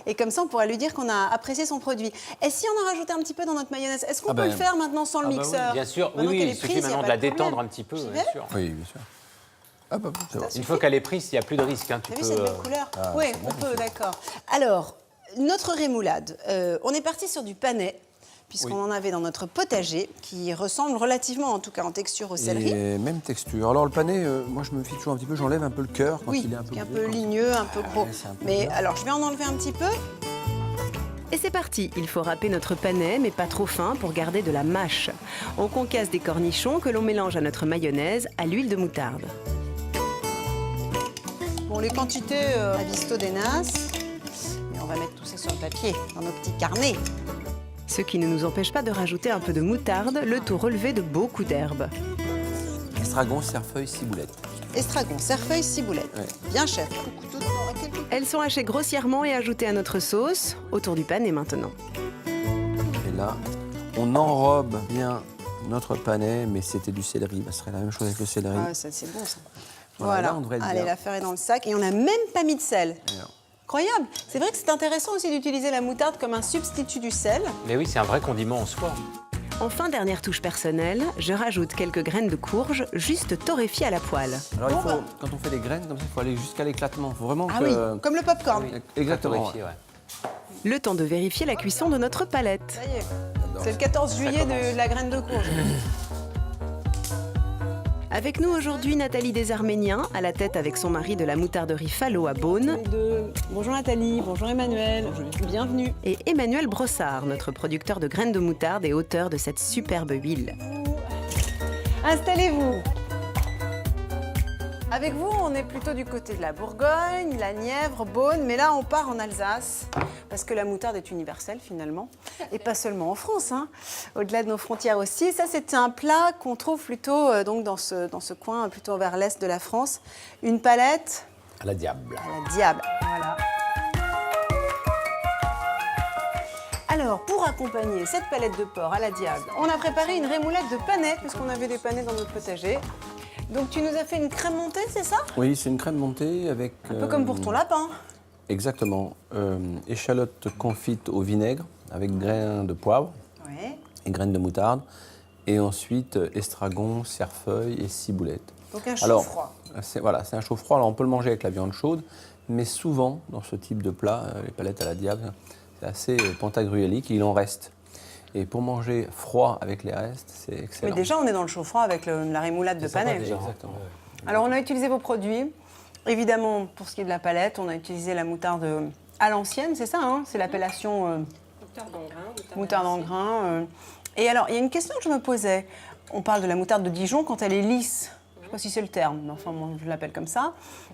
Speaker 3: Et comme ça, on pourra lui dire qu'on a apprécié son produit. Et si on en rajoutait un petit peu dans notre mayonnaise, est-ce qu'on peut le faire maintenant sans le
Speaker 9: bah oui,
Speaker 3: mixeur?
Speaker 2: Bien sûr,
Speaker 3: Maintenant
Speaker 2: oui,
Speaker 3: qu'elle
Speaker 2: il
Speaker 3: est
Speaker 2: suffit
Speaker 3: prise, y a
Speaker 2: maintenant
Speaker 3: pas
Speaker 2: de la
Speaker 3: problème.
Speaker 2: détendre un petit peu,
Speaker 3: J'y
Speaker 2: bien
Speaker 3: vais
Speaker 2: sûr.
Speaker 9: Oui, bien sûr. Ah bah, c'est bon.
Speaker 2: Une fois qu'elle est prise, il n'y a plus de risque. Hein, tu
Speaker 3: T'as vu
Speaker 2: peux,
Speaker 3: cette belle couleur? Oui, on peut, d'accord. Alors, notre rémoulade, on est parti sur du panais, puisqu'on en avait dans notre potager, qui ressemble relativement, en tout cas en texture, au céleri.
Speaker 9: Et même texture. Alors le panais, moi je me fie toujours un petit peu, j'enlève un peu le cœur quand
Speaker 3: Oui,
Speaker 9: il est un peu
Speaker 3: qui est un
Speaker 9: gros,
Speaker 3: peu
Speaker 9: quand-
Speaker 3: ligneux, un peu gros.
Speaker 9: ouais, c'est un peu
Speaker 3: Mais
Speaker 9: dur.
Speaker 3: alors, je vais en enlever un petit peu.
Speaker 1: Et c'est parti, il faut râper notre panais, mais pas trop fin pour garder de la mâche. On concasse des cornichons que l'on mélange à notre mayonnaise à l'huile de moutarde.
Speaker 3: Bon, les quantités à Visto des Nas. Et on va mettre tout ça sur le papier, dans nos petits carnets.
Speaker 1: Ce qui ne nous empêche pas de rajouter un peu de moutarde, le tout relevé de beaucoup d'herbes.
Speaker 9: Estragon, cerfeuil, ciboulette.
Speaker 3: Estragon, cerfeuil, ciboulette.
Speaker 9: Ouais.
Speaker 3: Bien chef.
Speaker 1: Elles sont hachées grossièrement et ajoutées à notre sauce, autour du panais maintenant.
Speaker 9: Et là, on enrobe bien notre panais, mais c'était du céleri. Bah, ce serait la même chose avec le céleri.
Speaker 3: Ah, ça, c'est bon, ça.
Speaker 9: Voilà,
Speaker 3: Voilà.
Speaker 9: là, on devrait être
Speaker 3: Allez,
Speaker 9: bien.
Speaker 3: l'affaire est dans le sac. Et on n'a même pas mis de sel.
Speaker 9: Alors,
Speaker 3: Incroyable. C'est vrai que c'est intéressant aussi d'utiliser la moutarde comme un substitut du sel.
Speaker 2: Mais oui, c'est un vrai condiment en soi.
Speaker 1: Enfin, dernière touche personnelle, je rajoute quelques graines de courge, juste torréfiées à la poêle.
Speaker 9: alors il
Speaker 3: Bon,
Speaker 9: faut,
Speaker 3: bah.
Speaker 9: quand on fait des graines comme ça, il faut aller jusqu'à l'éclatement. Il faut vraiment
Speaker 3: Ah
Speaker 9: que...
Speaker 3: oui, comme le popcorn.
Speaker 9: Exactement.
Speaker 2: Torréfié, ouais.
Speaker 1: Le temps de vérifier la cuisson de notre palette.
Speaker 3: Ça y est. C'est le 14 juillet de la graine de courge.
Speaker 1: Avec nous aujourd'hui Nathalie des Arméniens, à la tête avec son mari de la moutarderie Fallot à Beaune.
Speaker 3: Bonjour Nathalie, bonjour Emmanuel. Bienvenue.
Speaker 1: Et Emmanuel Brossard, notre producteur de graines de moutarde et auteur de cette superbe huile.
Speaker 3: Installez-vous. Avec vous, on est plutôt du côté de la Bourgogne, la Nièvre, Beaune, mais là, on part en Alsace, parce que la moutarde est universelle finalement, et pas seulement en France, hein, au-delà de nos frontières aussi. Ça, c'est un plat qu'on trouve plutôt donc dans ce coin, plutôt vers l'est de la France. Une palette
Speaker 9: À la diable.
Speaker 3: à la diable. Voilà. Alors, pour accompagner cette palette de porc à la diable, on a préparé une rémoulade de panais, puisqu'on avait des panais dans notre potager. Donc, tu nous as fait une crème montée, c'est ça?
Speaker 9: Oui, c'est une crème montée avec...
Speaker 3: Un peu comme pour ton lapin.
Speaker 9: Exactement. Échalote confite au vinaigre avec grains de poivre
Speaker 3: Ouais.
Speaker 9: et graines de moutarde. Et ensuite, estragon, cerfeuil et ciboulette.
Speaker 3: Donc, un chaud
Speaker 9: Alors,
Speaker 3: froid.
Speaker 9: Voilà, c'est un chaud froid. Alors, on peut le manger avec la viande chaude, mais souvent, dans ce type de plat, les palettes à la diable, c'est assez pantagruélique, il en reste. Et pour manger froid avec les restes, c'est
Speaker 3: Mais
Speaker 9: excellent.
Speaker 3: déjà, on est dans le chaud froid avec la rémoulade de panais.
Speaker 9: Exactement.
Speaker 3: Alors, on a utilisé vos produits. Évidemment, pour ce qui est de la palette, on a utilisé la moutarde à l'ancienne, c'est ça, hein? C'est l'appellation moutarde en grain. Et alors, il y a une question que je me posais. On parle de la moutarde de Dijon quand elle est lisse. Je ne sais pas si c'est le terme, mais enfin, moi, je l'appelle comme ça.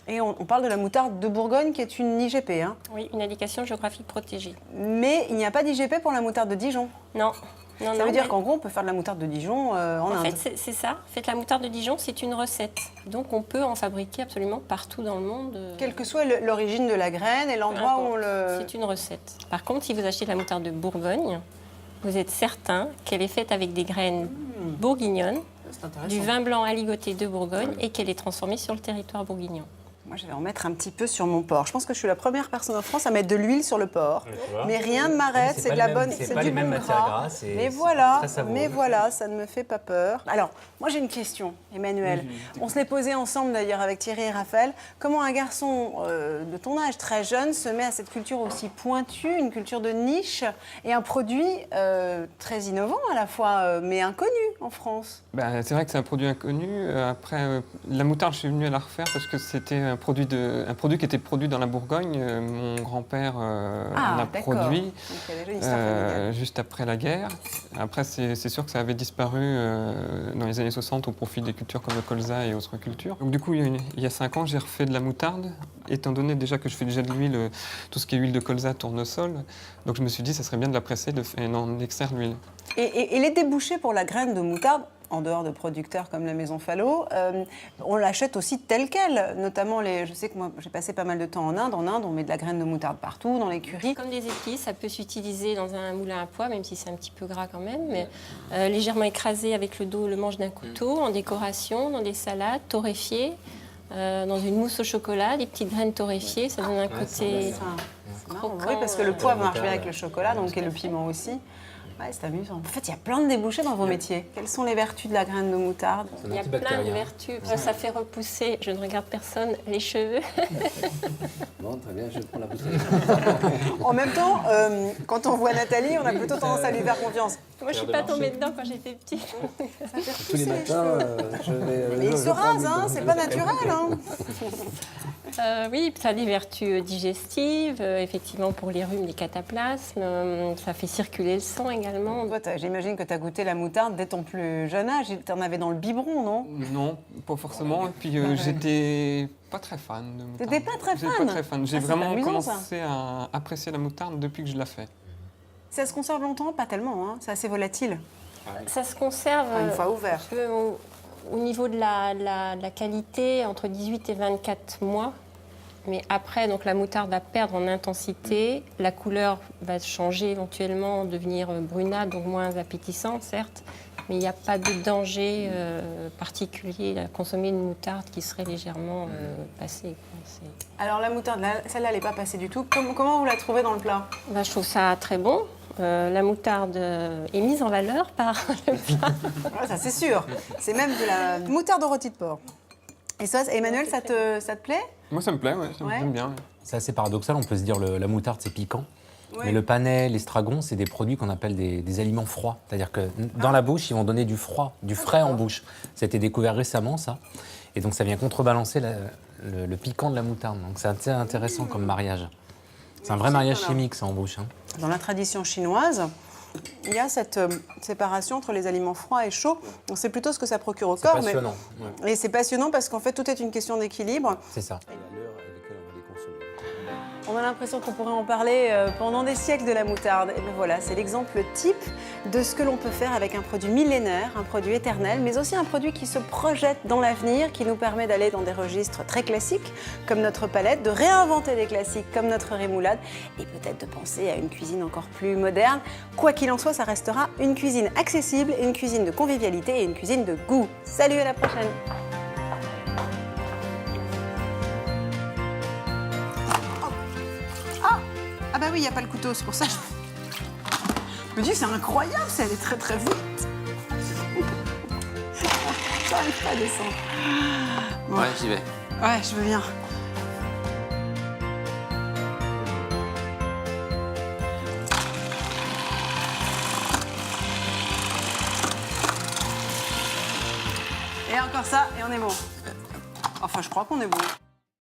Speaker 3: Et on parle de la moutarde de Bourgogne qui est une IGP. Hein.
Speaker 15: Oui, une indication géographique protégée.
Speaker 3: Mais il n'y a pas d'IGP pour la moutarde de Dijon.
Speaker 15: Non. Non,
Speaker 3: Ça veut
Speaker 15: non,
Speaker 3: dire
Speaker 15: mais-
Speaker 3: qu'en gros, on peut faire de la moutarde de Dijon en
Speaker 15: En
Speaker 3: Inde.
Speaker 15: fait, c'est ça. En fait, la moutarde de Dijon, c'est une recette. Donc, on peut en fabriquer absolument partout dans le monde.
Speaker 3: Quelle que soit l'origine de la graine et l'endroit où on le...
Speaker 15: C'est une recette. Par contre, si vous achetez de la moutarde de Bourgogne, vous êtes certain qu'elle est faite avec des graines bourguignonnes, du vin blanc aligoté de Bourgogne et qu'elle est transformée sur le territoire bourguignon.
Speaker 3: Moi, je vais en mettre un petit peu sur mon porc. Je pense que je suis la première personne en France à mettre de l'huile sur le porc. Mais rien ne m'arrête, c'est de la bonne, c'est
Speaker 2: pas
Speaker 3: du
Speaker 2: les mêmes
Speaker 3: bon
Speaker 2: matières
Speaker 3: gras.
Speaker 2: grasses, c'est-
Speaker 3: Mais
Speaker 2: c'est
Speaker 3: voilà,
Speaker 2: très savoureux.
Speaker 3: mais voilà, ça ne me fait pas peur. Alors, moi j'ai une question, Emmanuel. On se l'est posée ensemble d'ailleurs avec Thierry et Raphaël. Comment un garçon de ton âge, très jeune, se met à cette culture aussi pointue, une culture de niche et un produit très innovant à la fois, mais inconnu en France?
Speaker 5: Bah, c'est vrai que c'est un produit inconnu. Après, la moutarde, je suis venu à la refaire parce que c'était un produit qui était produit dans la Bourgogne. Mon grand-père l'a produit
Speaker 3: Donc, il y a déjà une histoire familiale.
Speaker 5: juste après la guerre. Après, c'est sûr que ça avait disparu dans les années 60 au profit des cultures comme le colza et autres cultures. Donc du coup, il y a 5 ans, j'ai refait de la moutarde, étant donné déjà que je fais déjà de l'huile, tout ce qui est huile de colza, tournesol. Donc je me suis dit, ça serait bien de la presser et d'en extraire l'huile.
Speaker 3: Et les débouchés pour la graine de moutarde, en dehors de producteurs comme la Maison Fallot, on l'achète aussi telle quelle. Notamment, je sais que moi, j'ai passé pas mal de temps en Inde. En Inde, on met de la graine de moutarde partout, dans les currys.
Speaker 15: Comme des épices, ça peut s'utiliser dans un moulin à pois, même si c'est un petit peu gras quand même, mais légèrement écrasé avec le manche d'un couteau, en décoration, dans des salades, torréfiées, dans une mousse au chocolat, des petites graines torréfiées, ça donne un côté croquant.
Speaker 3: Oui, parce que le poivre marche bien avec le chocolat, donc et le piment aussi. Ouais, c'est amusant. En fait, il y a plein de débouchés dans vos métiers. Quelles sont les vertus de la graine de moutarde?
Speaker 15: Il y a plein de vertus. Ça fait repousser, je ne regarde personne, les cheveux.
Speaker 9: Bon, très bien, je prends la bouteille.
Speaker 3: En même temps, quand on voit Nathalie, on a plutôt tendance à lui faire confiance.
Speaker 15: Moi, je ne suis pas tombée dedans quand j'étais petite.
Speaker 3: Ça fait
Speaker 9: Tous les matins, je vais...
Speaker 3: Mais il se rase, hein, c'est pas naturel. Hein.
Speaker 15: Oui, ça a des vertus digestives, effectivement pour les rhumes, les cataplasmes. Ça fait circuler le sang également.
Speaker 3: Toi, j'imagine que tu as goûté la moutarde dès ton plus jeune âge. Tu en avais dans le biberon, non?
Speaker 5: Non, pas forcément. Et puis j'étais pas très fan de moutarde.
Speaker 3: T'étais pas très fan?
Speaker 5: J'étais pas très fan. J'ai vraiment
Speaker 3: amusant,
Speaker 5: commencé à apprécier la moutarde depuis que je la fais.
Speaker 3: Ça se conserve longtemps? Pas tellement, hein. C'est assez volatile.
Speaker 15: Ça se conserve
Speaker 3: Une fois ouvert.
Speaker 15: Au niveau de la qualité, entre 18 et 24 mois. Mais après, donc, la moutarde va perdre en intensité, la couleur va changer éventuellement, devenir brunâtre, donc moins appétissante, certes, mais il n'y a pas de danger particulier à consommer une moutarde qui serait légèrement passée.
Speaker 3: Alors la moutarde, celle-là, elle n'est pas passée du tout. Comment vous la trouvez dans le plat?
Speaker 15: Je trouve ça très bon. La moutarde est mise en valeur par le plat.
Speaker 3: Ouais, ça, c'est sûr. C'est même de la moutarde au rôti de porc. Et ça, Emmanuel, ça te plaît?
Speaker 5: Moi, ça me plaît, j'aime bien.
Speaker 2: C'est assez paradoxal, on peut se dire la moutarde, c'est piquant.
Speaker 3: Ouais.
Speaker 2: Mais le panais, l'estragon, c'est des produits qu'on appelle des aliments froids. C'est-à-dire que dans la bouche, ils vont donner du froid, du frais en bouche. Ça a été découvert récemment, ça. Et donc, ça vient contrebalancer le piquant de la moutarde. Donc, c'est assez intéressant comme mariage. C'est un vrai mariage chimique, ça, en bouche. Hein.
Speaker 3: Dans la tradition chinoise, il y a cette séparation entre les aliments froids et chauds. On sait plutôt ce que ça procure au corps.
Speaker 2: C'est passionnant.
Speaker 3: Et c'est passionnant parce qu'en fait, tout est une question d'équilibre.
Speaker 2: C'est ça.
Speaker 3: On a l'impression qu'on pourrait en parler pendant des siècles de la moutarde. Et bien voilà, c'est l'exemple type de ce que l'on peut faire avec un produit millénaire, un produit éternel, mais aussi un produit qui se projette dans l'avenir, qui nous permet d'aller dans des registres très classiques, comme notre palette, de réinventer des classiques comme notre rémoulade, et peut-être de penser à une cuisine encore plus moderne. Quoi qu'il en soit, ça restera une cuisine accessible, une cuisine de convivialité et une cuisine de goût. Salut, à la prochaine! Ah bah oui, il n'y a pas le couteau, c'est pour ça que je me dis, c'est incroyable, ça allait très très vite. J'arrive pas à descendre. Bon.
Speaker 9: Ouais, j'y vais.
Speaker 3: Ouais, je veux bien. Et encore ça, et on est bon. Enfin, je crois qu'on est bon.